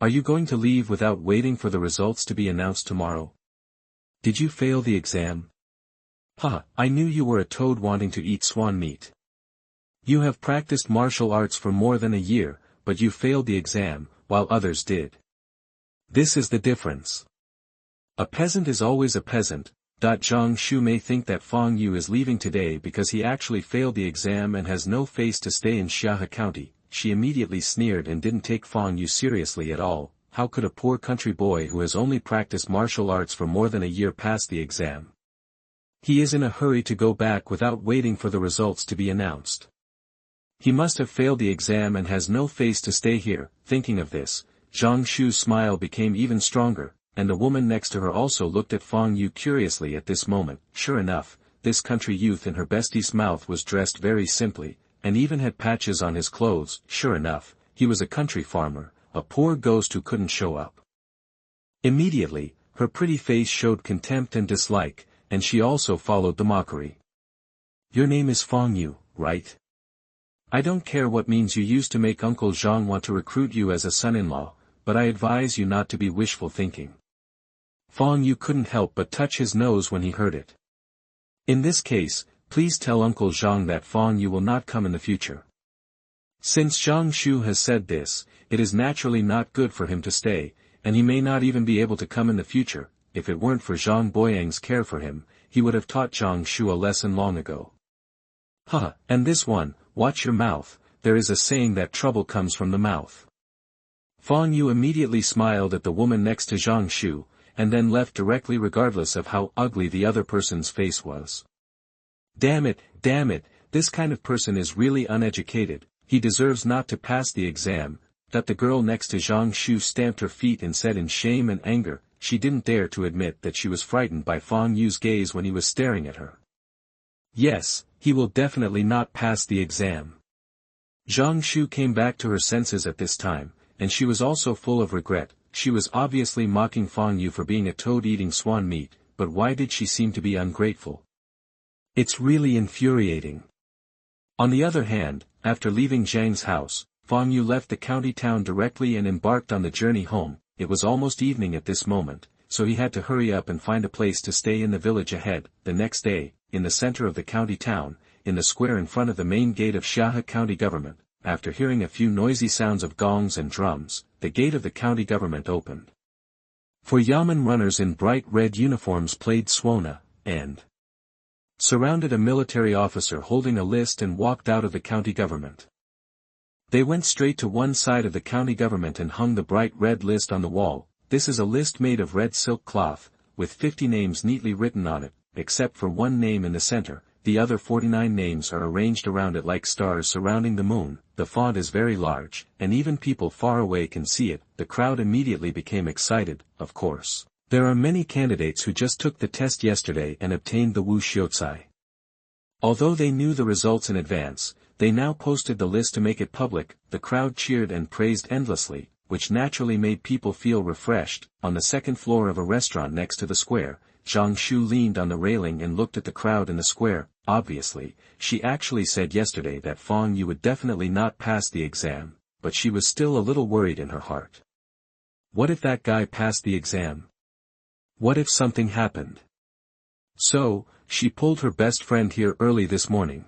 Are you going to leave without waiting for the results to be announced tomorrow? Did you fail the exam? Ha, I knew you were a toad wanting to eat swan meat. You have practiced martial arts for more than a year, but you failed the exam, while others did. This is the difference. A peasant is always a peasant. Zhang Shu may think that Fang Yue is leaving today because he actually failed the exam and has no face to stay in Xiahe County. She immediately sneered and didn't take Fang Yue seriously at all. How could a poor country boy who has only practiced martial arts for more than a year pass the exam? He is in a hurry to go back without waiting for the results to be announced. He must have failed the exam and has no face to stay here. Thinking of this, Zhang Shu's smile became even stronger, and the woman next to her also looked at Fang Yue curiously at this moment. Sure enough, this country youth in her bestie's mouth was dressed very simply, and even had patches on his clothes. Sure enough, he was a country farmer, a poor ghost who couldn't show up. Immediately, her pretty face showed contempt and dislike, and she also followed the mockery. Your name is Fang Yue, right? I don't care what means you used to make Uncle Zhang want to recruit you as a son-in-law, but I advise you not to be wishful thinking. Fang Yue couldn't help but touch his nose when he heard it. In this case, please tell Uncle Zhang that Fang Yue will not come in the future. Since Zhang Shu has said this, it is naturally not good for him to stay, and he may not even be able to come in the future. If it weren't for Zhang Boyang's care for him, he would have taught Zhang Shu a lesson long ago. Haha, and this one, watch your mouth, there is a saying that trouble comes from the mouth. Fang Yue immediately smiled at the woman next to Zhang Shu, and then left directly regardless of how ugly the other person's face was. Damn it, this kind of person is really uneducated, he deserves not to pass the exam. That the girl next to Zhang Shu stamped her feet and said in shame and anger. She didn't dare to admit that she was frightened by Fang Yue's gaze when he was staring at her. Yes, he will definitely not pass the exam. Zhang Shu came back to her senses at this time, and she was also full of regret. She was obviously mocking Fang Yue for being a toad eating swan meat, but why did she seem to be ungrateful? It's really infuriating. On the other hand, after leaving Zhang's house, Fang Yue left the county town directly and embarked on the journey home. It was almost evening at this moment, so he had to hurry up and find a place to stay in the village ahead. The next day, in the center of the county town, in the square in front of the main gate of Xiahe County government, after hearing a few noisy sounds of gongs and drums, the gate of the county government opened. 4 yamen runners in bright red uniforms played Suona, and surrounded a military officer holding a list and walked out of the county government. They went straight to one side of the county government and hung the bright red list on the wall. This is a list made of red silk cloth, with 50 names neatly written on it, except for one name in the center. The other 49 names are arranged around it like stars surrounding the moon. The font is very large, and even people far away can see it. The crowd immediately became excited. Of course, there are many candidates who just took the test yesterday and obtained the Wu Xiucai. Although they knew the results in advance, they now posted the list to make it public. The crowd cheered and praised endlessly, which naturally made people feel refreshed. On the second floor of a restaurant next to the square, Zhang Shu leaned on the railing and looked at the crowd in the square. Obviously, she actually said yesterday that Fang Yue would definitely not pass the exam, but she was still a little worried in her heart. What if that guy passed the exam? What if something happened? So, she pulled her best friend here early this morning.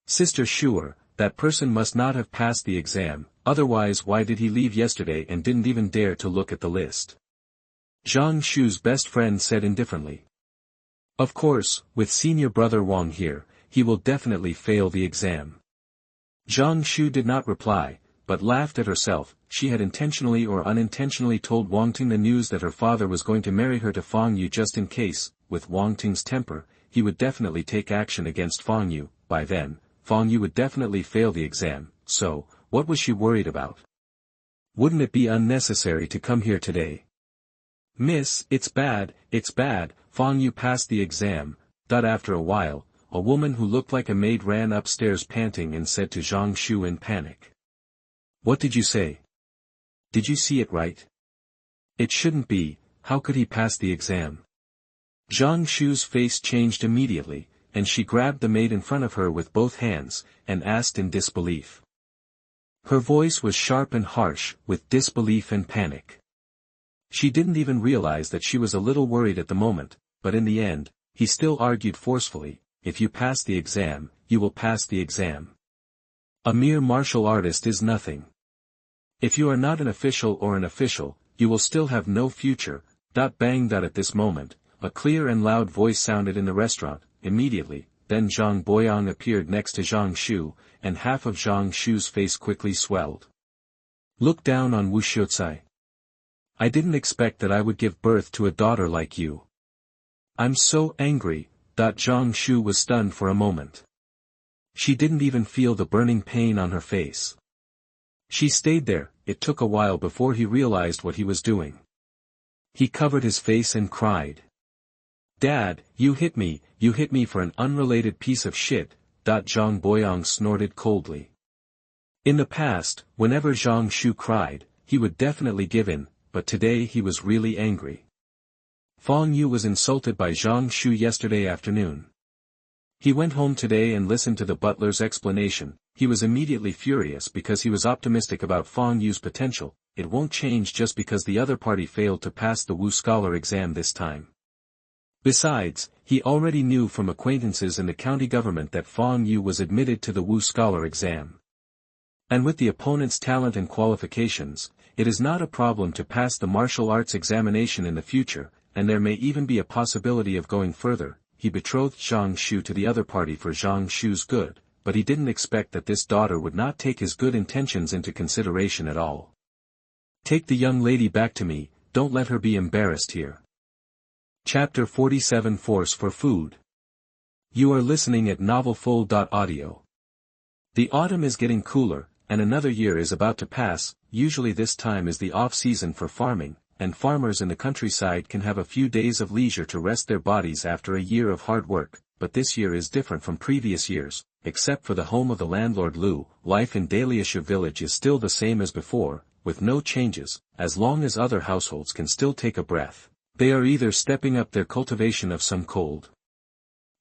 Sister Shuer, that person must not have passed the exam, otherwise why did he leave yesterday and didn't even dare to look at the list? Zhang Shu's best friend said indifferently. Of course, with senior brother Wang here, he will definitely fail the exam. Zhang Shu did not reply, but laughed at herself. She had intentionally or unintentionally told Wang Ting the news that her father was going to marry her to Fang Yue just in case. With Wang Ting's temper, he would definitely take action against Fang Yue. By then, Fang Yue would definitely fail the exam, so, what was she worried about? Wouldn't it be unnecessary to come here today? Miss, it's bad, Fang Yue passed the exam. After a while, a woman who looked like a maid ran upstairs panting and said to Zhang Shu in panic. What did you say? Did you see it right? It shouldn't be, how could he pass the exam? Zhang Shu's face changed immediately, and she grabbed the maid in front of her with both hands, and asked in disbelief. Her voice was sharp and harsh, with disbelief and panic. She didn't even realize that she was a little worried at the moment, but in the end, he still argued forcefully, if you pass the exam, you will pass the exam. A mere martial artist is nothing. If you are not an official or an official, you will still have no future. Bang. At this moment, a clear and loud voice sounded in the restaurant. Immediately, then Zhang Boyang appeared next to Zhang Shu, and half of Zhang Shu's face quickly swelled. Look down on Wu Xiucai. I didn't expect that I would give birth to a daughter like you. I'm so angry. Zhang Shu was stunned for a moment. She didn't even feel the burning pain on her face. She stayed there. It took a while before he realized what he was doing. He covered his face and cried. Dad, you hit me for an unrelated piece of shit. Zhang Boyang snorted coldly. In the past, whenever Zhang Shu cried, he would definitely give in, but today he was really angry. Fang Yue was insulted by Zhang Shu yesterday afternoon. He went home today and listened to the butler's explanation. He was immediately furious because he was optimistic about Fang Yue's potential. It won't change just because the other party failed to pass the Wu Scholar exam this time. Besides, he already knew from acquaintances in the county government that Fang Yue was admitted to the Wu Scholar exam. And with the opponent's talent and qualifications, it is not a problem to pass the martial arts examination in the future, and there may even be a possibility of going further. He betrothed Zhang Shu to the other party for Zhang Shu's good, but he didn't expect that this daughter would not take his good intentions into consideration at all. Take the young lady back to me, don't let her be embarrassed here. Chapter 47 Force for Food. You are listening at novelfull.audio. The autumn is getting cooler, and another year is about to pass. Usually this time is the off-season for farming, and farmers in the countryside can have a few days of leisure to rest their bodies after a year of hard work, but this year is different from previous years. Except for the home of the landlord Lu, life in Daliashu village is still the same as before, with no changes. As long as other households can still take a breath, they are either stepping up their cultivation of some cold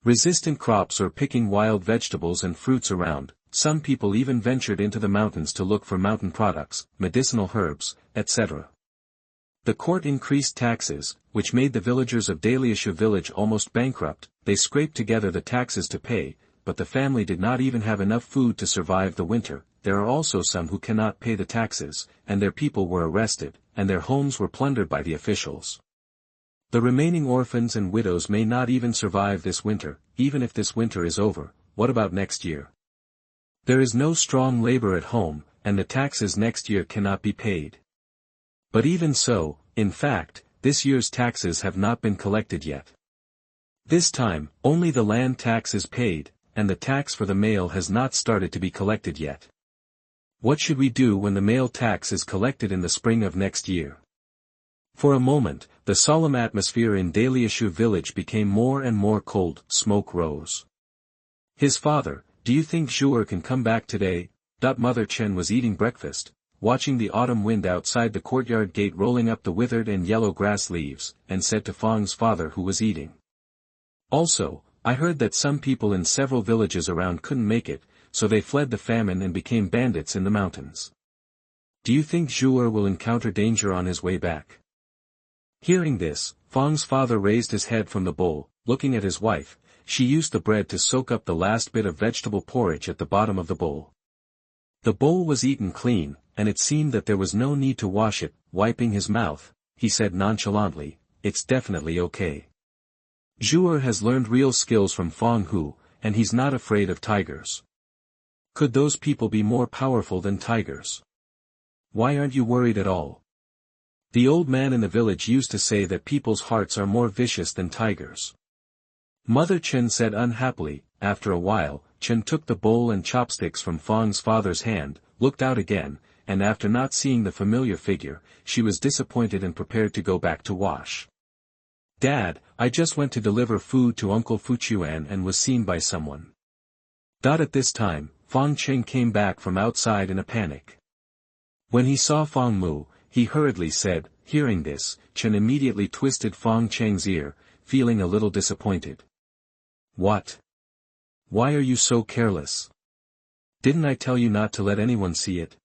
resistant crops or picking wild vegetables and fruits around. Some people even ventured into the mountains to look for mountain products, medicinal herbs, etc. The court increased taxes, which made the villagers of Daliashu village almost bankrupt. They scraped together the taxes to pay, but the family did not even have enough food to survive the winter. There are also some who cannot pay the taxes, and their people were arrested, and their homes were plundered by the officials. The remaining orphans and widows may not even survive this winter. Even if this winter is over, what about next year? There is no strong labor at home, and the taxes next year cannot be paid. But even so, in fact, this year's taxes have not been collected yet. This time, only the land tax is paid, and the tax for the mail has not started to be collected yet. What should we do when the mail tax is collected in the spring of next year? For a moment, the solemn atmosphere in Daliashu village became more and more cold. Smoke rose. His father, do you think Zhu'er can come back today? Mother Chen was eating breakfast, watching the autumn wind outside the courtyard gate rolling up the withered and yellow grass leaves, and said to Fang's father who was eating. Also, I heard that some people in several villages around couldn't make it, so they fled the famine and became bandits in the mountains. Do you think Zhu'er will encounter danger on his way back? Hearing this, Fang's father raised his head from the bowl, looking at his wife. She used the bread to soak up the last bit of vegetable porridge at the bottom of the bowl. The bowl was eaten clean, and it seemed that there was no need to wash it. Wiping his mouth, he said nonchalantly, "It's definitely okay. Zhu'er has learned real skills from Fang Hu, and he's not afraid of tigers. Could those people be more powerful than tigers? Why aren't you worried at all?" The old man in the village used to say that people's hearts are more vicious than tigers. Mother Chen said unhappily. After a while, Chen took the bowl and chopsticks from Fang's father's hand, looked out again, and after not seeing the familiar figure, she was disappointed and prepared to go back to wash. "Dad, I just went to deliver food to Uncle Fuchuan and was seen by someone." At this time, Fang Cheng came back from outside in a panic. When he saw Fang Mu, he hurriedly said. Hearing this, Chen immediately twisted Fang Cheng's ear, feeling a little disappointed. "What? Why are you so careless? Didn't I tell you not to let anyone see it?"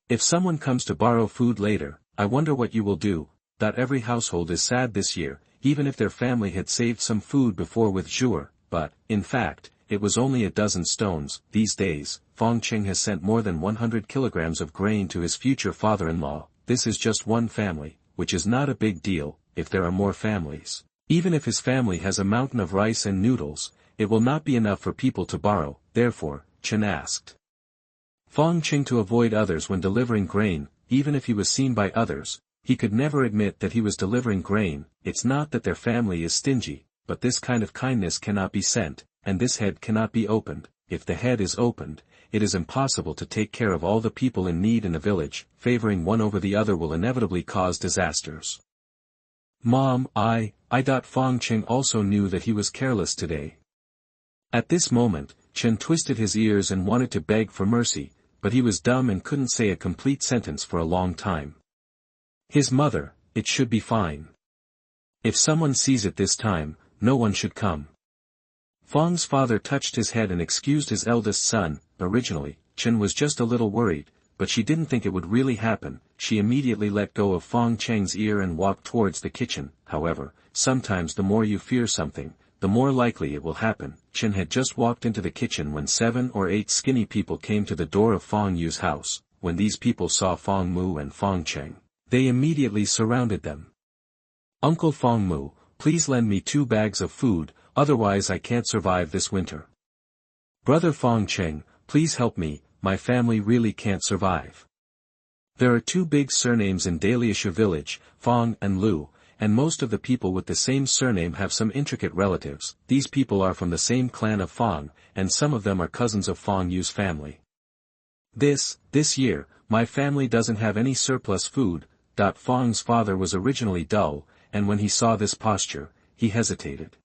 If someone comes to borrow food later, I wonder what you will do. That every household is sad this year, even if their family had saved some food before with Zhuer, but, in fact, it was only a dozen stones. These days, Fang Qing has sent more than 100 kilograms of grain to his future father-in-law. This is just one family, which is not a big deal. If there are more families, even if his family has a mountain of rice and noodles, it will not be enough for people to borrow. Therefore, Chen asked Fang Qing to avoid others when delivering grain. Even if he was seen by others, he could never admit that he was delivering grain. It's not that their family is stingy, but this kind of kindness cannot be sent, and this head cannot be opened. If the head is opened, it is impossible to take care of all the people in need in a village. Favoring one over the other will inevitably cause disasters. Mom, I thought Fang Qing also knew that he was careless today. At this moment, Chen twisted his ears and wanted to beg for mercy, but he was dumb and couldn't say a complete sentence for a long time. His mother, it should be fine. If someone sees it this time, no one should come. Fang's father touched his head and excused his eldest son. Originally, Chen was just a little worried, but she didn't think it would really happen. She immediately let go of Fang Cheng's ear and walked towards the kitchen. However, sometimes the more you fear something, the more likely it will happen. Chen had just walked into the kitchen when 7 or 8 skinny people came to the door of Fang Yue's house. When these people saw Fang Mu and Fang Cheng, they immediately surrounded them. Uncle Fang Mu, please lend me 2 bags of food, otherwise I can't survive this winter. Brother Fang Cheng, please help me, my family really can't survive. There are 2 big surnames in Daliashu village, Fang and Lu, and most of the people with the same surname have some intricate relatives. These people are from the same clan of Fang, and some of them are cousins of Fang Yue's family. This year, my family doesn't have any surplus food. Fang's father was originally dull, and when he saw this posture, he hesitated.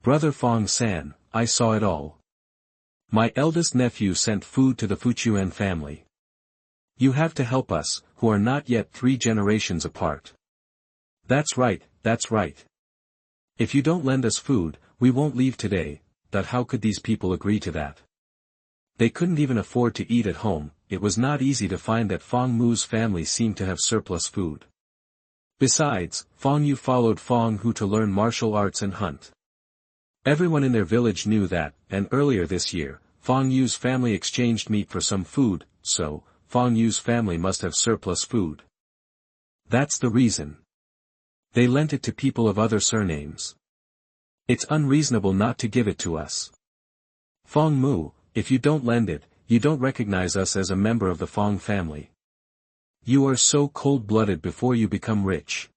Brother Fang San, I saw it all. My eldest nephew sent food to the Fuchuan family. You have to help us, who are not yet 3 generations apart. That's right, that's right. If you don't lend us food, we won't leave today. How could these people agree to that? They couldn't even afford to eat at home. It was not easy to find that Fang Mu's family seemed to have surplus food. Besides, Fang Yue followed Fang Hu to learn martial arts and hunt. Everyone in their village knew that, and earlier this year, Fang Yue's family exchanged meat for some food, so, Fang Yue's family must have surplus food. That's the reason. They lent it to people of other surnames. It's unreasonable not to give it to us. Fang Mu, if you don't lend it, you don't recognize us as a member of the Fang family. You are so cold-blooded before you become rich.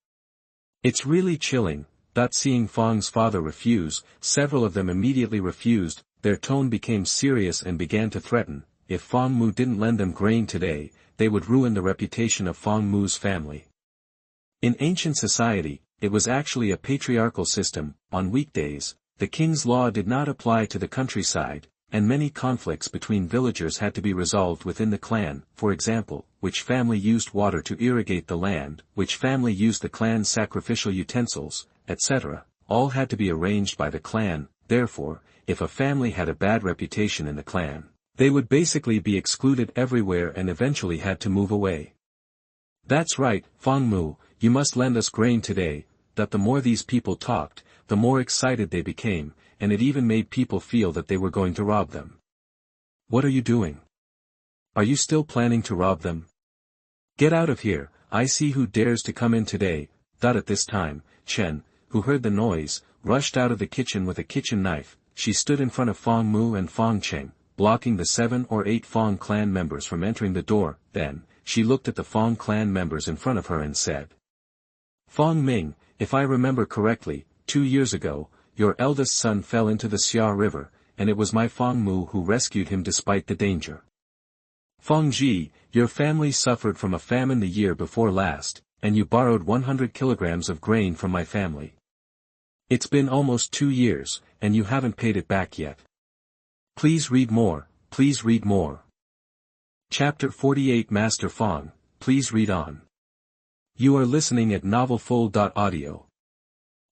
It's really chilling. Seeing Fang's father refuse, several of them immediately refused. Their tone became serious and began to threaten. If Fang Mu didn't lend them grain today, they would ruin the reputation of Fang Mu's family. In ancient society, it was actually a patriarchal system. On weekdays, the king's law did not apply to the countryside, and many conflicts between villagers had to be resolved within the clan. For example, which family used water to irrigate the land, which family used the clan's sacrificial utensils, etc., all had to be arranged by the clan. Therefore, if a family had a bad reputation in the clan, they would basically be excluded everywhere and eventually had to move away. That's right, Fang Mu, you must lend us grain today. The more these people talked, the more excited they became, and it even made people feel that they were going to rob them. What are you doing? Are you still planning to rob them? Get out of here, I see who dares to come in today. At this time, Chen, who heard the noise, rushed out of the kitchen with a kitchen knife. She stood in front of Fang Mu and Fang Cheng, blocking the 7 or 8 Fang clan members from entering the door. Then, she looked at the Fang clan members in front of her and said, Fang Ming, if I remember correctly, 2 years ago, your eldest son fell into the Xia River, and it was my Fang Mu who rescued him despite the danger. Fang Ji, your family suffered from a famine the year before last, and you borrowed 100 kilograms of grain from my family. It's been almost 2 years, and you haven't paid it back yet. Please read more, please read more. Chapter 48 Master Fang, please read on. You are listening at novelfull.audio.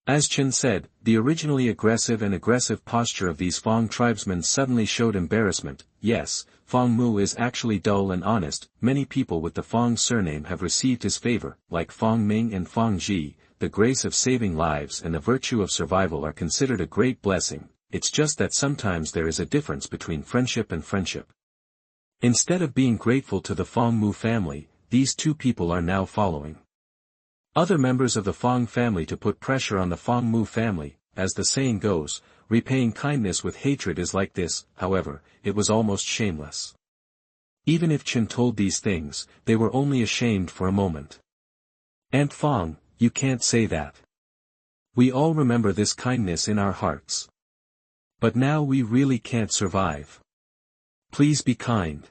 As Chen said, the originally aggressive posture of these Fang tribesmen suddenly showed embarrassment. Yes, Fang Mu is actually dull and honest. Many people with the Fang surname have received his favor, like Fang Ming and Fang Ji. The grace of saving lives and the virtue of survival are considered a great blessing. It's just that sometimes there is a difference between friendship and friendship. Instead of being grateful to the Fang Mu family, these two people are now following other members of the Fang family to put pressure on the Fang Mu family. As the saying goes, repaying kindness with hatred is like this. However, it was almost shameless. Even if Chen told these things, they were only ashamed for a moment. Aunt Fang, you can't say that. We all remember this kindness in our hearts. But now we really can't survive. Please be kind.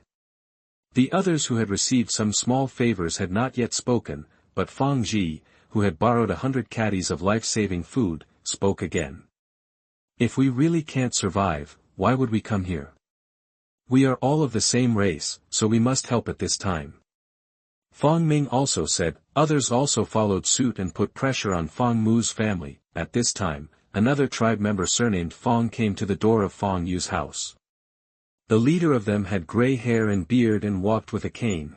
The others who had received some small favors had not yet spoken, but Fang Ji, who had borrowed 100 caddies of life-saving food, spoke again. If we really can't survive, why would we come here? We are all of the same race, so we must help at this time. Fang Ming also said. Others also followed suit and put pressure on Fang Mu's family. At this time, another tribe member surnamed Fang came to the door of Fang Yue's house. The leader of them had gray hair and beard and walked with a cane.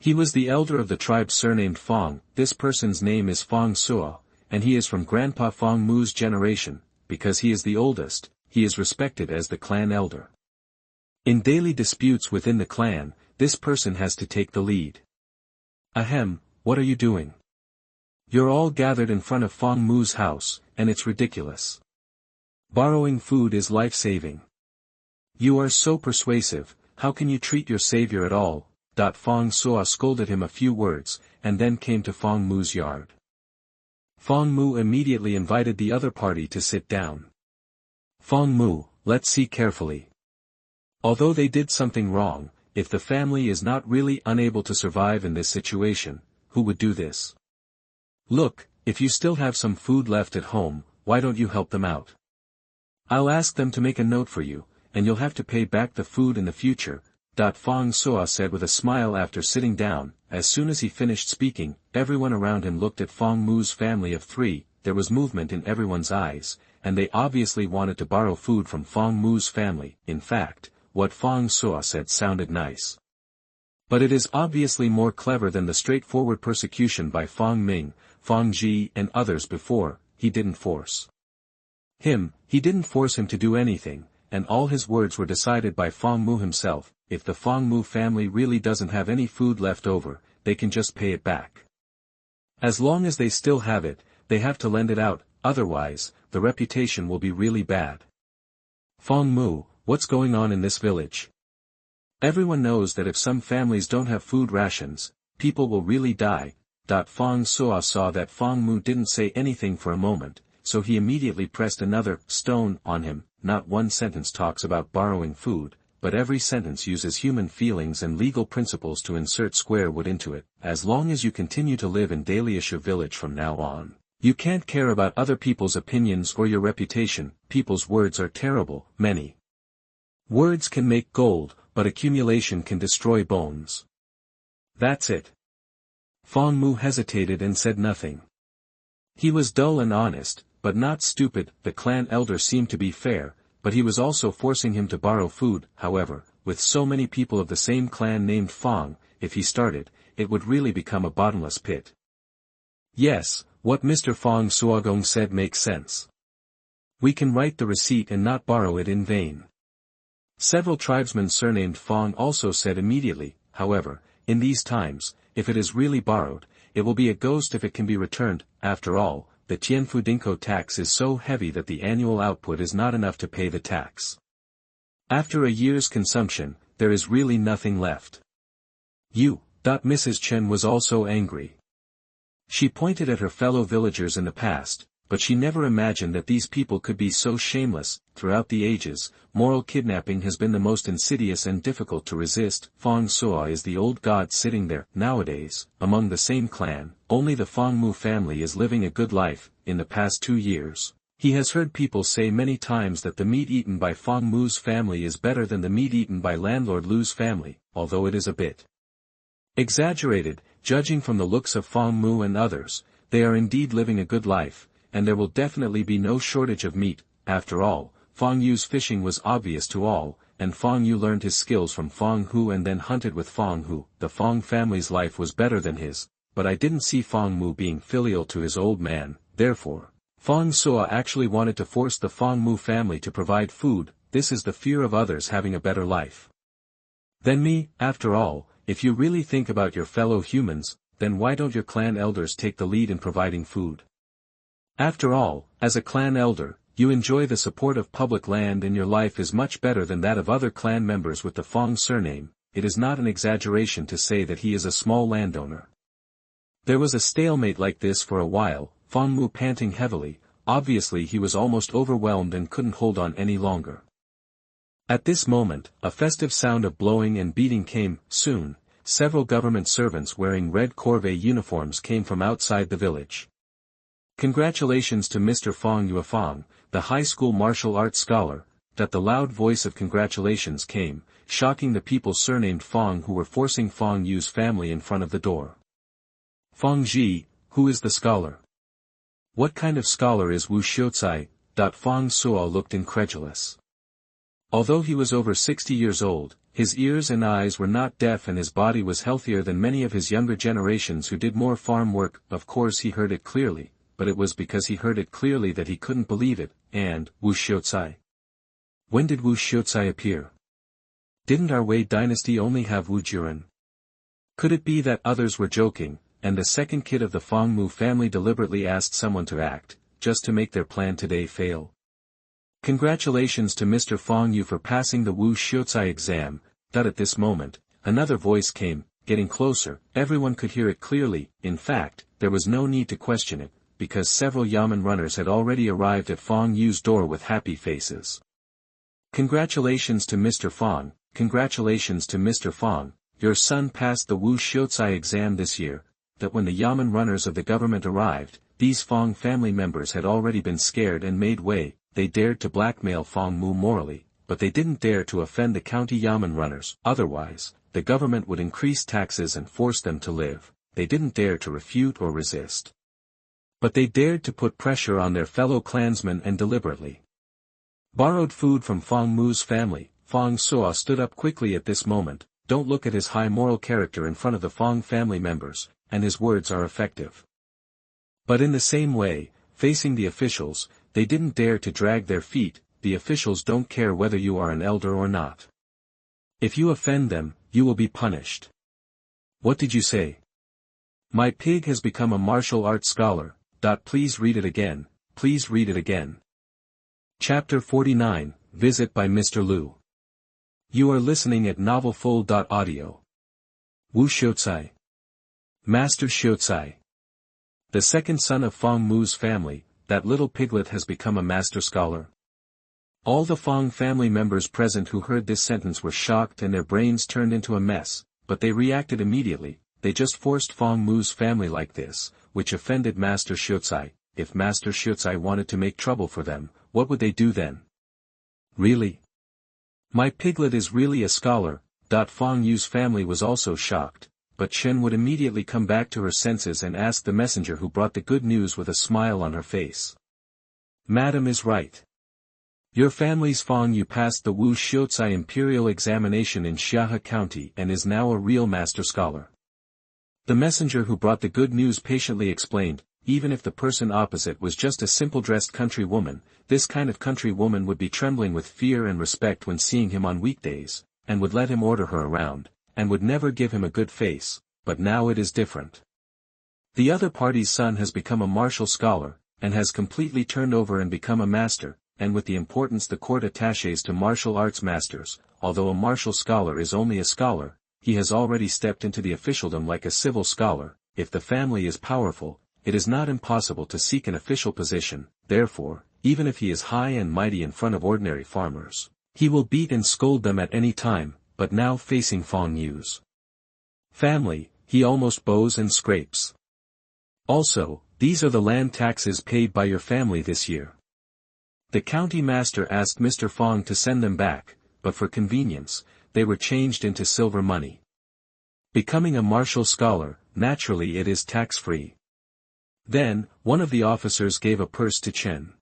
He was the elder of the tribe surnamed Fang. This person's name is Fang Suo, and he is from Grandpa Fang Mu's generation. Because he is the oldest, he is respected as the clan elder. In daily disputes within the clan, this person has to take the lead. Ahem, what are you doing? You're all gathered in front of Fang Mu's house, and it's ridiculous. Borrowing food is life-saving. You are so persuasive, how can you treat your savior at all? Fang Suo scolded him a few words, and then came to Fang Mu's yard. Fang Mu immediately invited the other party to sit down. Fang Mu, let's see carefully. Although they did something wrong, if the family is not really unable to survive in this situation, who would do this? Look, if you still have some food left at home, why don't you help them out? I'll ask them to make a note for you, and you'll have to pay back the food in the future. Fang Suo said with a smile after sitting down. As soon as he finished speaking, everyone around him looked at Fang Mu's family of three. There was movement in everyone's eyes, and they obviously wanted to borrow food from Fang Mu's family. In fact, what Fang Suo said sounded nice. But it is obviously more clever than the straightforward persecution by Fang Ming, Fang Ji and others before. He didn't force him to do anything, and all his words were decided by Fang Mu himself. If the Fang Mu family really doesn't have any food left over, they can just pay it back. As long as they still have it, they have to lend it out, otherwise, the reputation will be really bad. Fang Mu, what's going on in this village? Everyone knows that if some families don't have food rations, people will really die. Fang Suo saw that Fang Mu didn't say anything for a moment, so he immediately pressed another stone on him. Not one sentence talks about borrowing food, but every sentence uses human feelings and legal principles to insert square wood into it. As long as you continue to live in Daliashu village from now on, you can't care about other people's opinions or your reputation. People's words are terrible. Many words can make gold, but accumulation can destroy bones. That's it. Fang Mu hesitated and said nothing. He was dull and honest, but not stupid. The clan elder seemed to be fair, but he was also forcing him to borrow food. However, with so many people of the same clan named Fang, if he started, it would really become a bottomless pit. Yes, what Mr. Fang Suogong said makes sense. We can write the receipt and not borrow it in vain. Several tribesmen surnamed Fang also said immediately. However, in these times, if it is really borrowed, it will be a ghost if it can be returned. After all, the Tianfudinko tax is so heavy that the annual output is not enough to pay the tax. After a year's consumption, there is really nothing left. Mrs. Chen was also angry. She pointed at her fellow villagers in the past, but she never imagined that these people could be so shameless. Throughout the ages, moral kidnapping has been the most insidious and difficult to resist. Fang Suo is the old god sitting there. Nowadays, among the same clan, only the Fang Mu family is living a good life. In the past 2 years, he has heard people say many times that the meat eaten by Fang Mu's family is better than the meat eaten by landlord Lu's family, although it is a bit exaggerated. Judging from the looks of Fang Mu and others, they are indeed living a good life. and there will definitely be no shortage of meat. After all, Fang Yue's fishing was obvious to all, and Fang Yue learned his skills from Fang Hu and then hunted with Fang Hu. The Fang family's life was better than his, but I didn't see Fang Mu being filial to his old man, therefore. Fang Suo actually wanted to force the Fang Mu family to provide food. This is the fear of others having a better life than me. After all, if you really think about your fellow humans, then why don't your clan elders take the lead in providing food? After all, as a clan elder, you enjoy the support of public land and your life is much better than that of other clan members with the Fang surname. It is not an exaggeration to say that he is a small landowner. There was a stalemate like this for a while, Fang Mu panting heavily. Obviously he was almost overwhelmed and couldn't hold on any longer. At this moment, a festive sound of blowing and beating came. Soon, several government servants wearing red corvée uniforms came from outside the village. Congratulations to Mr. Fang Yue Fang, the high school martial arts scholar. That the loud voice of congratulations came, shocking the people surnamed Fang who were forcing Fang Yue's family in front of the door. Fang Ji, who is the scholar? What kind of scholar is Wu Xiucai? Fang Suo looked incredulous. Although he was over 60 years old, his ears and eyes were not deaf and his body was healthier than many of his younger generations who did more farm work. Of course he heard it clearly, but it was because he heard it clearly that he couldn't believe it. And, Wu Xiucai? When did Wu Xiucai appear? Didn't our Wei dynasty only have Wu Juren? Could it be that others were joking, and the second kid of the Fang Mu family deliberately asked someone to act, just to make their plan today fail? Congratulations to Mr. Fang Yue for passing the Wu Xiucai exam. At this moment, another voice came, getting closer. Everyone could hear it clearly. In fact, there was no need to question it, because several Yamen runners had already arrived at Fang Yue's door with happy faces. Congratulations to Mr. Fang, congratulations to Mr. Fang, your son passed the Wu Xiucai exam this year. That when the Yamen runners of the government arrived, these Fang family members had already been scared and made way. They dared to blackmail Fang Mu morally, but they didn't dare to offend the county Yamen runners. Otherwise, the government would increase taxes and force them to live. They didn't dare to refute or resist. But they dared to put pressure on their fellow clansmen and deliberately borrowed food from Fang Mu's family. Fang Suo stood up quickly at this moment. Don't look at his high moral character in front of the Fang family members, and his words are effective. But in the same way, facing the officials, they didn't dare to drag their feet. The officials don't care whether you are an elder or not. If you offend them, you will be punished. What did you say? My pig has become a martial arts scholar. Please read it again, please read it again. Chapter 49, Visit by Mr. Liu. You are listening at novelfull.audio. Wu Xiucai. Master Xiucai. The second son of Fang Mu's family, that little piglet has become a master scholar. All the Fang family members present who heard this sentence were shocked and their brains turned into a mess, but they reacted immediately. They just forced Fang Mu's family like this, which offended Master Xiucai. If Master Xiucai wanted to make trouble for them, what would they do then? Really? My piglet is really a scholar. Fang Yue's family was also shocked, but Shen would immediately come back to her senses and ask the messenger who brought the good news with a smile on her face. Madam is right. Your family's Fang Yue passed the Wu Xiucai imperial examination in Xiahe County and is now a real master scholar. The messenger who brought the good news patiently explained, even if the person opposite was just a simple-dressed country woman, this kind of country woman would be trembling with fear and respect when seeing him on weekdays, and would let him order her around, and would never give him a good face, but now it is different. The other party's son has become a martial scholar, and has completely turned over and become a master, and with the importance the court attaches to martial arts masters, although a martial scholar is only a scholar, he has already stepped into the officialdom like a civil scholar. If the family is powerful, it is not impossible to seek an official position. Therefore, even if he is high and mighty in front of ordinary farmers, he will beat and scold them at any time. But now facing Fang Yue's family, he almost bows and scrapes. Also, these are the land taxes paid by your family this year. The county master asked Mr. Fang to send them back, but for convenience, they were changed into silver money. Becoming a martial scholar, naturally it is tax-free. Then, one of the officers gave a purse to Chen.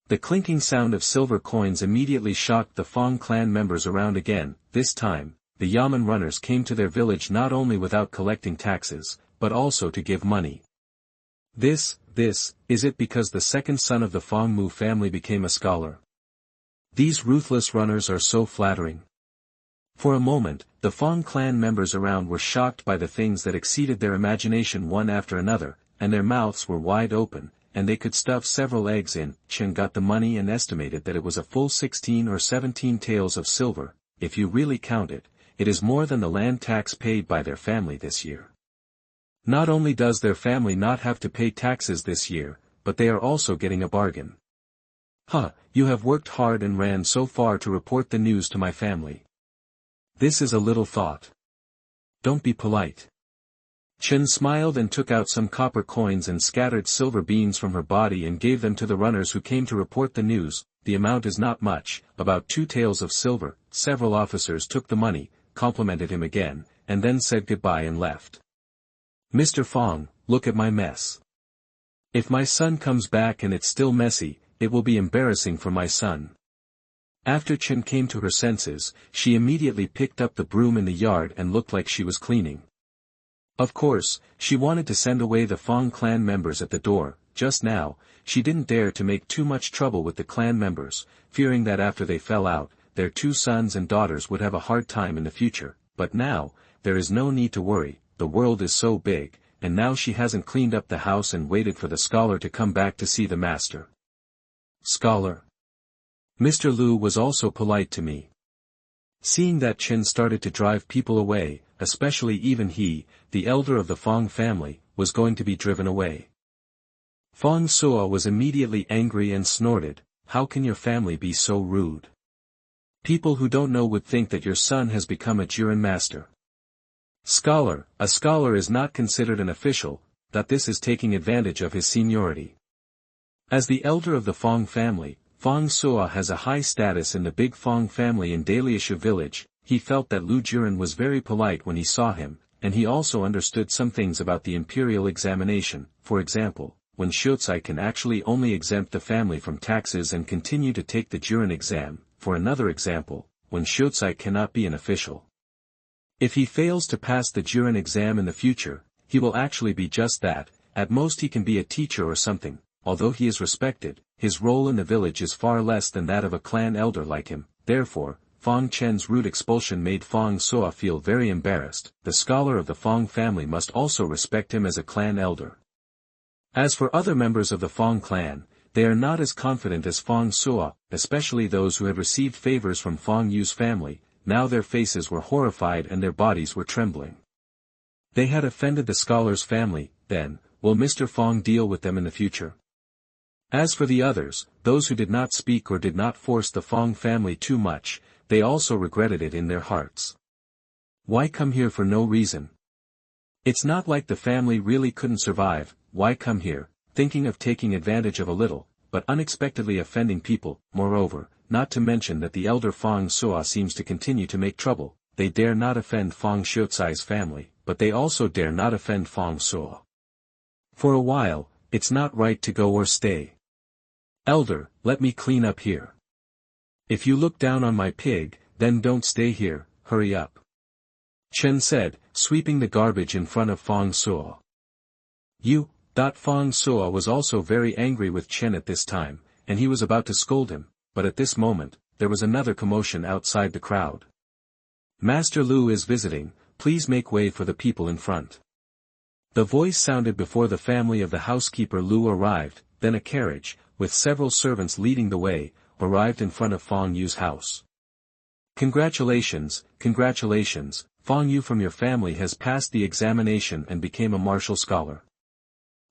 The clinking sound of silver coins immediately shocked the Fang clan members around again. This time, the Yamen runners came to their village not only without collecting taxes, but also to give money. Is it because the second son of the Fang Mu family became a scholar? These ruthless runners are so flattering. For a moment, the Fang clan members around were shocked by the things that exceeded their imagination one after another, and their mouths were wide open, and they could stuff several eggs in. Chen got the money and estimated that it was a full 16 or 17 taels of silver. If you really count it, it is more than the land tax paid by their family this year. Not only does their family not have to pay taxes this year, but they are also getting a bargain. You have worked hard and ran so far to report the news to my family. This is a little thought. Don't be polite. Chen smiled and took out some copper coins and scattered silver beans from her body and gave them to the runners who came to report the news. The amount is not much, about 2 taels of silver. Several officers took the money, complimented him again, and then said goodbye and left. Mr. Fang, look at my mess. If my son comes back and it's still messy, it will be embarrassing for my son. After Chen came to her senses, she immediately picked up the broom in the yard and looked like she was cleaning. Of course, she wanted to send away the Fang clan members at the door. Just now, she didn't dare to make too much trouble with the clan members, fearing that after they fell out, their 2 sons and daughters would have a hard time in the future. But now, there is no need to worry, the world is so big, and now she hasn't cleaned up the house and waited for the scholar to come back to see the master. Scholar. Mr. Liu was also polite to me. Seeing that Chen started to drive people away, especially even he, the elder of the Fang family, was going to be driven away. Fang Sua was immediately angry and snorted, "How can your family be so rude? People who don't know would think that your son has become a Juren master. Scholar, a scholar is not considered an official, that this is taking advantage of his seniority." As the elder of the Fang family, Fang Sua has a high status in the big Fang family in Daliashu village. He felt that Lu Juren was very polite when he saw him, and he also understood some things about the imperial examination. For example, when Xiucai can actually only exempt the family from taxes and continue to take the Juren exam. For another example, when Xiucai cannot be an official. If he fails to pass the Juren exam in the future, he will actually be just that. At most he can be a teacher or something. Although he is respected, his role in the village is far less than that of a clan elder like him. Therefore, Fang Chen's rude expulsion made Fang Sua feel very embarrassed. The scholar of the Fang family must also respect him as a clan elder. As for other members of the Fang clan, they are not as confident as Fang Sua, especially those who had received favors from Fang Yue's family. Now their faces were horrified and their bodies were trembling. They had offended the scholar's family. Then, will Mr. Fang deal with them in the future? As for the others, those who did not speak or did not force the Fang family too much, they also regretted it in their hearts. Why come here for no reason? It's not like the family really couldn't survive. Why come here, thinking of taking advantage of a little, but unexpectedly offending people? Moreover, not to mention that the elder Fang Sua seems to continue to make trouble. They dare not offend Fang Xiucai's family, but they also dare not offend Fang Sua. For a while, it's not right to go or stay. Elder, let me clean up here. If you look down on my pig, then don't stay here, hurry up. Chen said, sweeping the garbage in front of Fang Sua. Fang Sua was also very angry with Chen at this time, and he was about to scold him, but at this moment, there was another commotion outside the crowd. Master Lu is visiting, please make way for the people in front. The voice sounded before the family of the housekeeper Lu arrived. Then a carriage, with several servants leading the way, arrived in front of Fang Yue's house. Congratulations, Fang Yue from your family has passed the examination and became a martial scholar.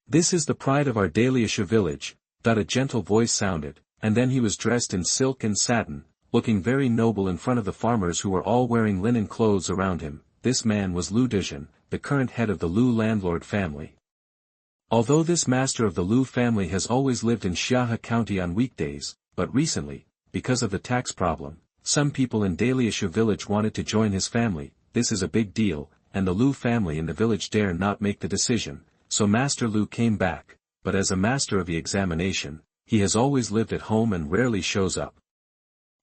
This is the pride of our Daliashu village. A gentle voice sounded, and then he was dressed in silk and satin, looking very noble in front of the farmers who were all wearing linen clothes around him. This man was Lu Dezhen, the current head of the Lu landlord family. Although this master of the Lu family has always lived in Xiahe County on weekdays, but recently, because of the tax problem, some people in Daliashu village wanted to join his family. This is a big deal, and the Lu family in the village dare not make the decision, so Master Lu came back, but as a master of the examination, he has always lived at home and rarely shows up.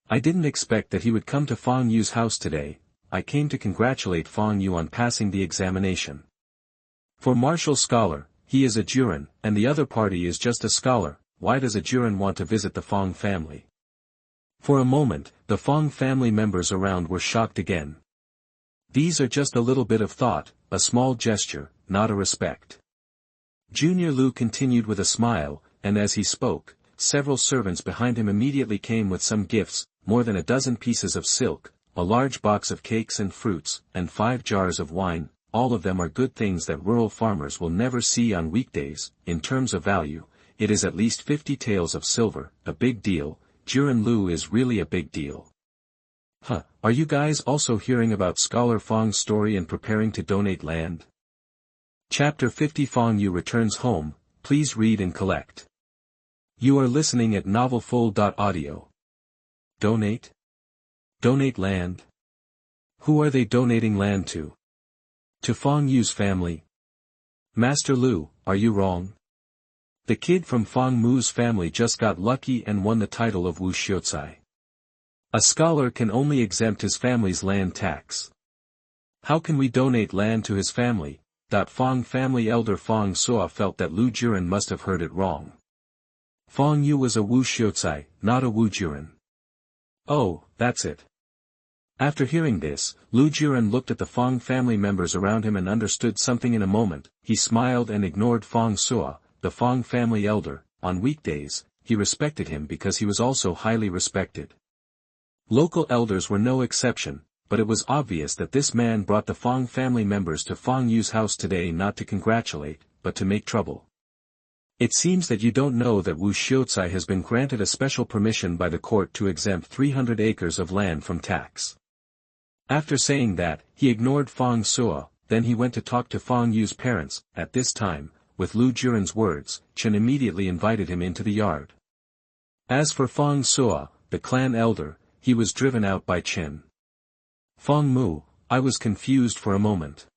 I didn't expect that he would come to Fang Yue's house today. I came to congratulate Fang Yue on passing the examination. For martial scholar, he is a Juren, and the other party is just a scholar. Why does a Juren want to visit the Fang family? For a moment, the Fang family members around were shocked again. These are just a little bit of thought, a small gesture, not a respect. Junior Lu continued with a smile, and as he spoke, several servants behind him immediately came with some gifts, more than a dozen pieces of silk, a large box of cakes and fruits, and 5 jars of wine. All of them are good things that rural farmers will never see on weekdays. In terms of value, it is at least 50 taels of silver, a big deal. Juren Lu is really a big deal. Are you guys also hearing about Scholar Fang's story and preparing to donate land? Chapter 50 Fang Yue returns home, please read and collect. You are listening at novelfull.audio. Donate? Donate land? Who are they donating land to? To Fang Yue's family? Master Lu, are you wrong? The kid from Fang Mu's family just got lucky and won the title of Wu Xiucai. A scholar can only exempt his family's land tax. How can we donate land to his family? Fang family elder Fang Suo felt that Lu Juren must have heard it wrong. Fang Yue was a Wu Xiucai, not a Wu Juren. Oh, that's it. After hearing this, Lu Juren looked at the Fang family members around him and understood something in a moment. He smiled and ignored Fang Suo, the Fang family elder. On weekdays, he respected him because he was also highly respected. Local elders were no exception, but it was obvious that this man brought the Fang family members to Fang Yue's house today not to congratulate, but to make trouble. It seems that you don't know that Wu Xiucai has been granted a special permission by the court to exempt 300 acres of land from tax. After saying that, he ignored Fang Suo, then he went to talk to Fang Yue's parents. At this time, with Lu Juren's words, Chen immediately invited him into the yard. As for Fang Suo, the clan elder, he was driven out by Chen. Fang Mu, I was confused for a moment.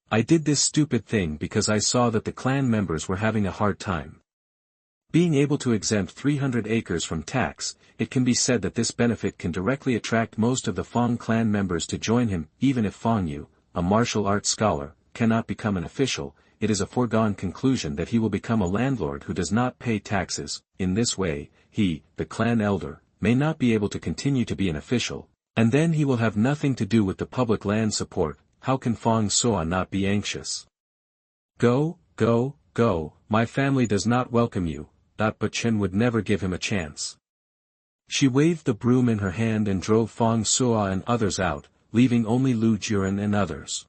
I did this stupid thing because I saw that the clan members were having a hard time. Being able to exempt 300 acres from tax, it can be said that this benefit can directly attract most of the Fang clan members to join him. Even if Fang Yue, a martial arts scholar, cannot become an official, it is a foregone conclusion that he will become a landlord who does not pay taxes. In this way, he, the clan elder, may not be able to continue to be an official, and then he will have nothing to do with the public land support. How can Fang Suo not be anxious? Go, go, go, my family does not welcome you. But Chen would never give him a chance. She waved the broom in her hand and drove Fang Suo and others out, leaving only Lu Juren and others.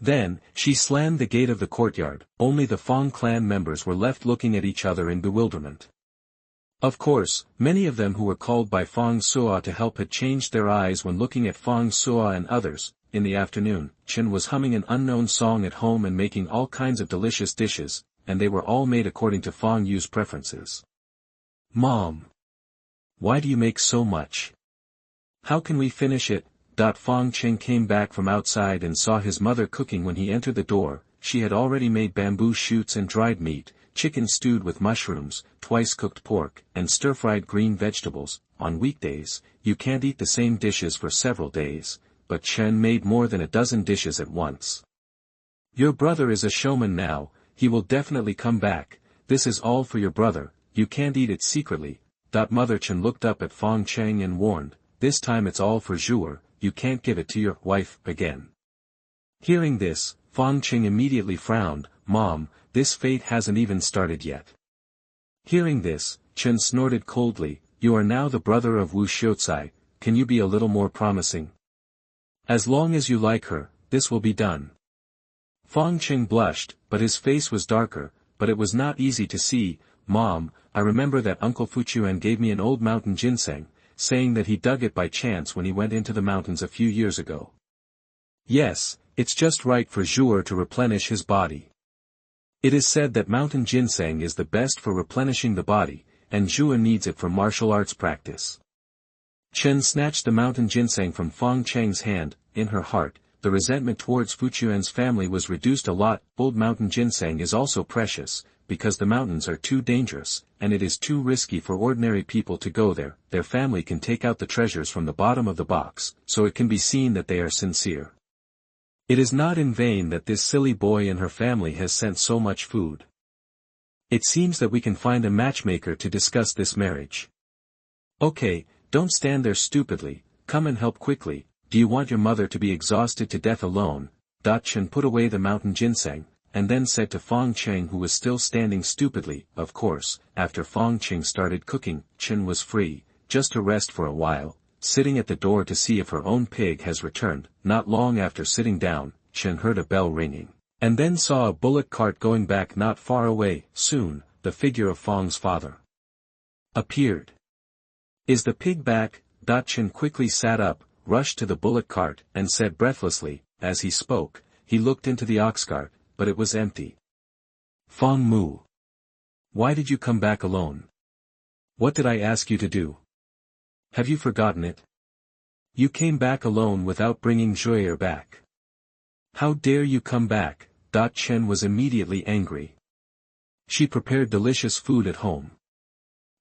Then, she slammed the gate of the courtyard. Only the Fang clan members were left looking at each other in bewilderment. Of course, many of them who were called by Fang Suo to help had changed their eyes when looking at Fang Suo and others. In the afternoon, Chen was humming an unknown song at home and making all kinds of delicious dishes, and they were all made according to Fang Yue's preferences. Mom! Why do you make so much? How can we finish it? Fang Cheng came back from outside and saw his mother cooking. When he entered the door, she had already made bamboo shoots and dried meat, chicken stewed with mushrooms, twice-cooked pork, and stir-fried green vegetables. On weekdays, you can't eat the same dishes for several days, but Chen made more than a dozen dishes at once. Your brother is a showman now, he will definitely come back. This is all for your brother, you can't eat it secretly. Mother Chen looked up at Fang Cheng and warned, this time it's all for Zhuer, you can't give it to your wife again. Hearing this, Fang Cheng immediately frowned. Mom, this fate hasn't even started yet. Hearing this, Chen snorted coldly, you are now the brother of Wu Xiucai, can you be a little more promising? As long as you like her, this will be done. Fang Cheng blushed, but his face was darker, but it was not easy to see. Mom, I remember that Uncle Fuchuan gave me an old mountain ginseng, saying that he dug it by chance when he went into the mountains a few years ago. Yes, it's just right for Zhuer to replenish his body. It is said that mountain ginseng is the best for replenishing the body, and Zhuer needs it for martial arts practice. Chen snatched the mountain ginseng from Fang Cheng's hand. In her heart, the resentment towards Fuchuan's family was reduced a lot. Old mountain ginseng is also precious, because the mountains are too dangerous, and it is too risky for ordinary people to go there. Their family can take out the treasures from the bottom of the box, so it can be seen that they are sincere. It is not in vain that this silly boy and her family has sent so much food. It seems that we can find a matchmaker to discuss this marriage. Okay, don't stand there stupidly, come and help quickly. Do you want your mother to be exhausted to death alone? Chen put away the mountain ginseng, and then said to Fang Cheng, who was still standing stupidly. Of course, after Fang Cheng started cooking, Chen was free, just to rest for a while, sitting at the door to see if her own pig has returned. Not long after sitting down, Chen heard a bell ringing, and then saw a bullock cart going back not far away. Soon, the figure of Fang's father appeared. Is the pig back? Chen quickly sat up, rushed to the bullock cart, and said breathlessly. As he spoke, he looked into the ox cart, but it was empty. Fang Mu, why did you come back alone? What did I ask you to do? Have you forgotten it? You came back alone without bringing Xiucai back. How dare you come back? Chen was immediately angry. She prepared delicious food at home.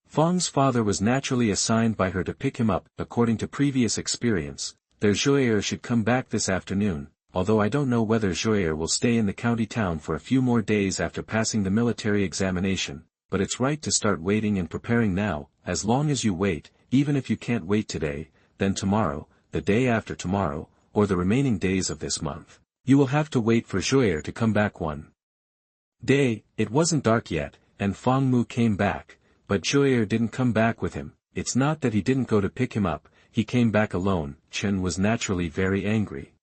Fang's father was naturally assigned by her to pick him up. According to previous experience, their Xiucai should come back this afternoon, although I don't know whether Xiucai will stay in the county town for a few more days after passing the military examination, but it's right to start waiting and preparing now. As long as you wait, even if you can't wait today, then tomorrow, the day after tomorrow, or the remaining days of this month, you will have to wait for Xiucai to come back one day. It wasn't dark yet, and Fang Mu came back, but Xiucai didn't come back with him. It's not that he didn't go to pick him up, he came back alone. Chen was naturally very angry.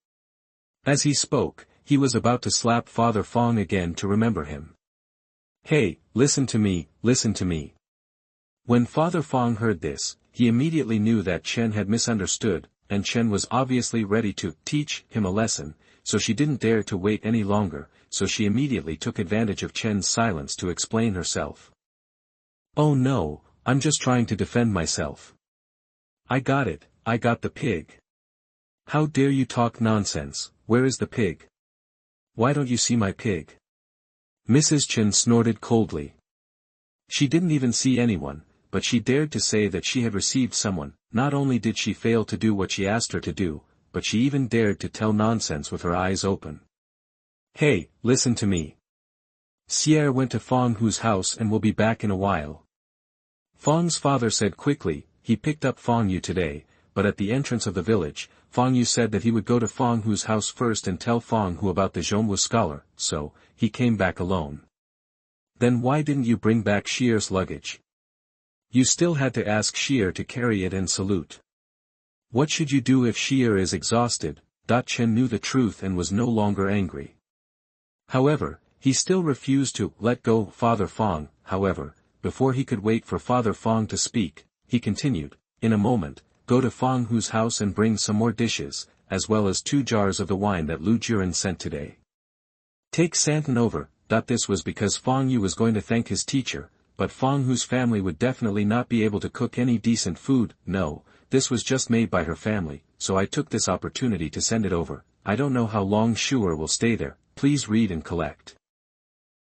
As he spoke, he was about to slap Father Fang again to remember him. Hey, listen to me, listen to me. When Father Fang heard this, he immediately knew that Chen had misunderstood, and Chen was obviously ready to teach him a lesson, so she didn't dare to wait any longer, so she immediately took advantage of Chen's silence to explain herself. Oh no, I'm just trying to defend myself. I got it, I got the pig. How dare you talk nonsense? Where is the pig? Why don't you see my pig? Mrs. Chen snorted coldly. She didn't even see anyone, but she dared to say that she had received someone. Not only did she fail to do what she asked her to do, but she even dared to tell nonsense with her eyes open. Hey, listen to me. Sierra went to Fang Hu's house and will be back in a while. Fang's father said quickly. He picked up Fang Yue today, but at the entrance of the village, Fang Yue said that he would go to Fang Hu's house first and tell Fang Hu about the Zhongwu scholar, so he came back alone. Then why didn't you bring back Xi'er's luggage? You still had to ask Xi'er to carry it and salute. What should you do if Xi'er is exhausted? Chen knew the truth and was no longer angry. However, he still refused to let go Father Fang. However, before he could wait for Father Fang to speak, he continued, in a moment, go to Fang Hu's house and bring some more dishes, as well as 2 jars of the wine that Lu Jiren sent today. Take Santon over. This was because Fang Yue was going to thank his teacher, but Fang Hu's family would definitely not be able to cook any decent food. No, this was just made by her family, so I took this opportunity to send it over. I don't know how long Xiu'er will stay there. Please read and collect.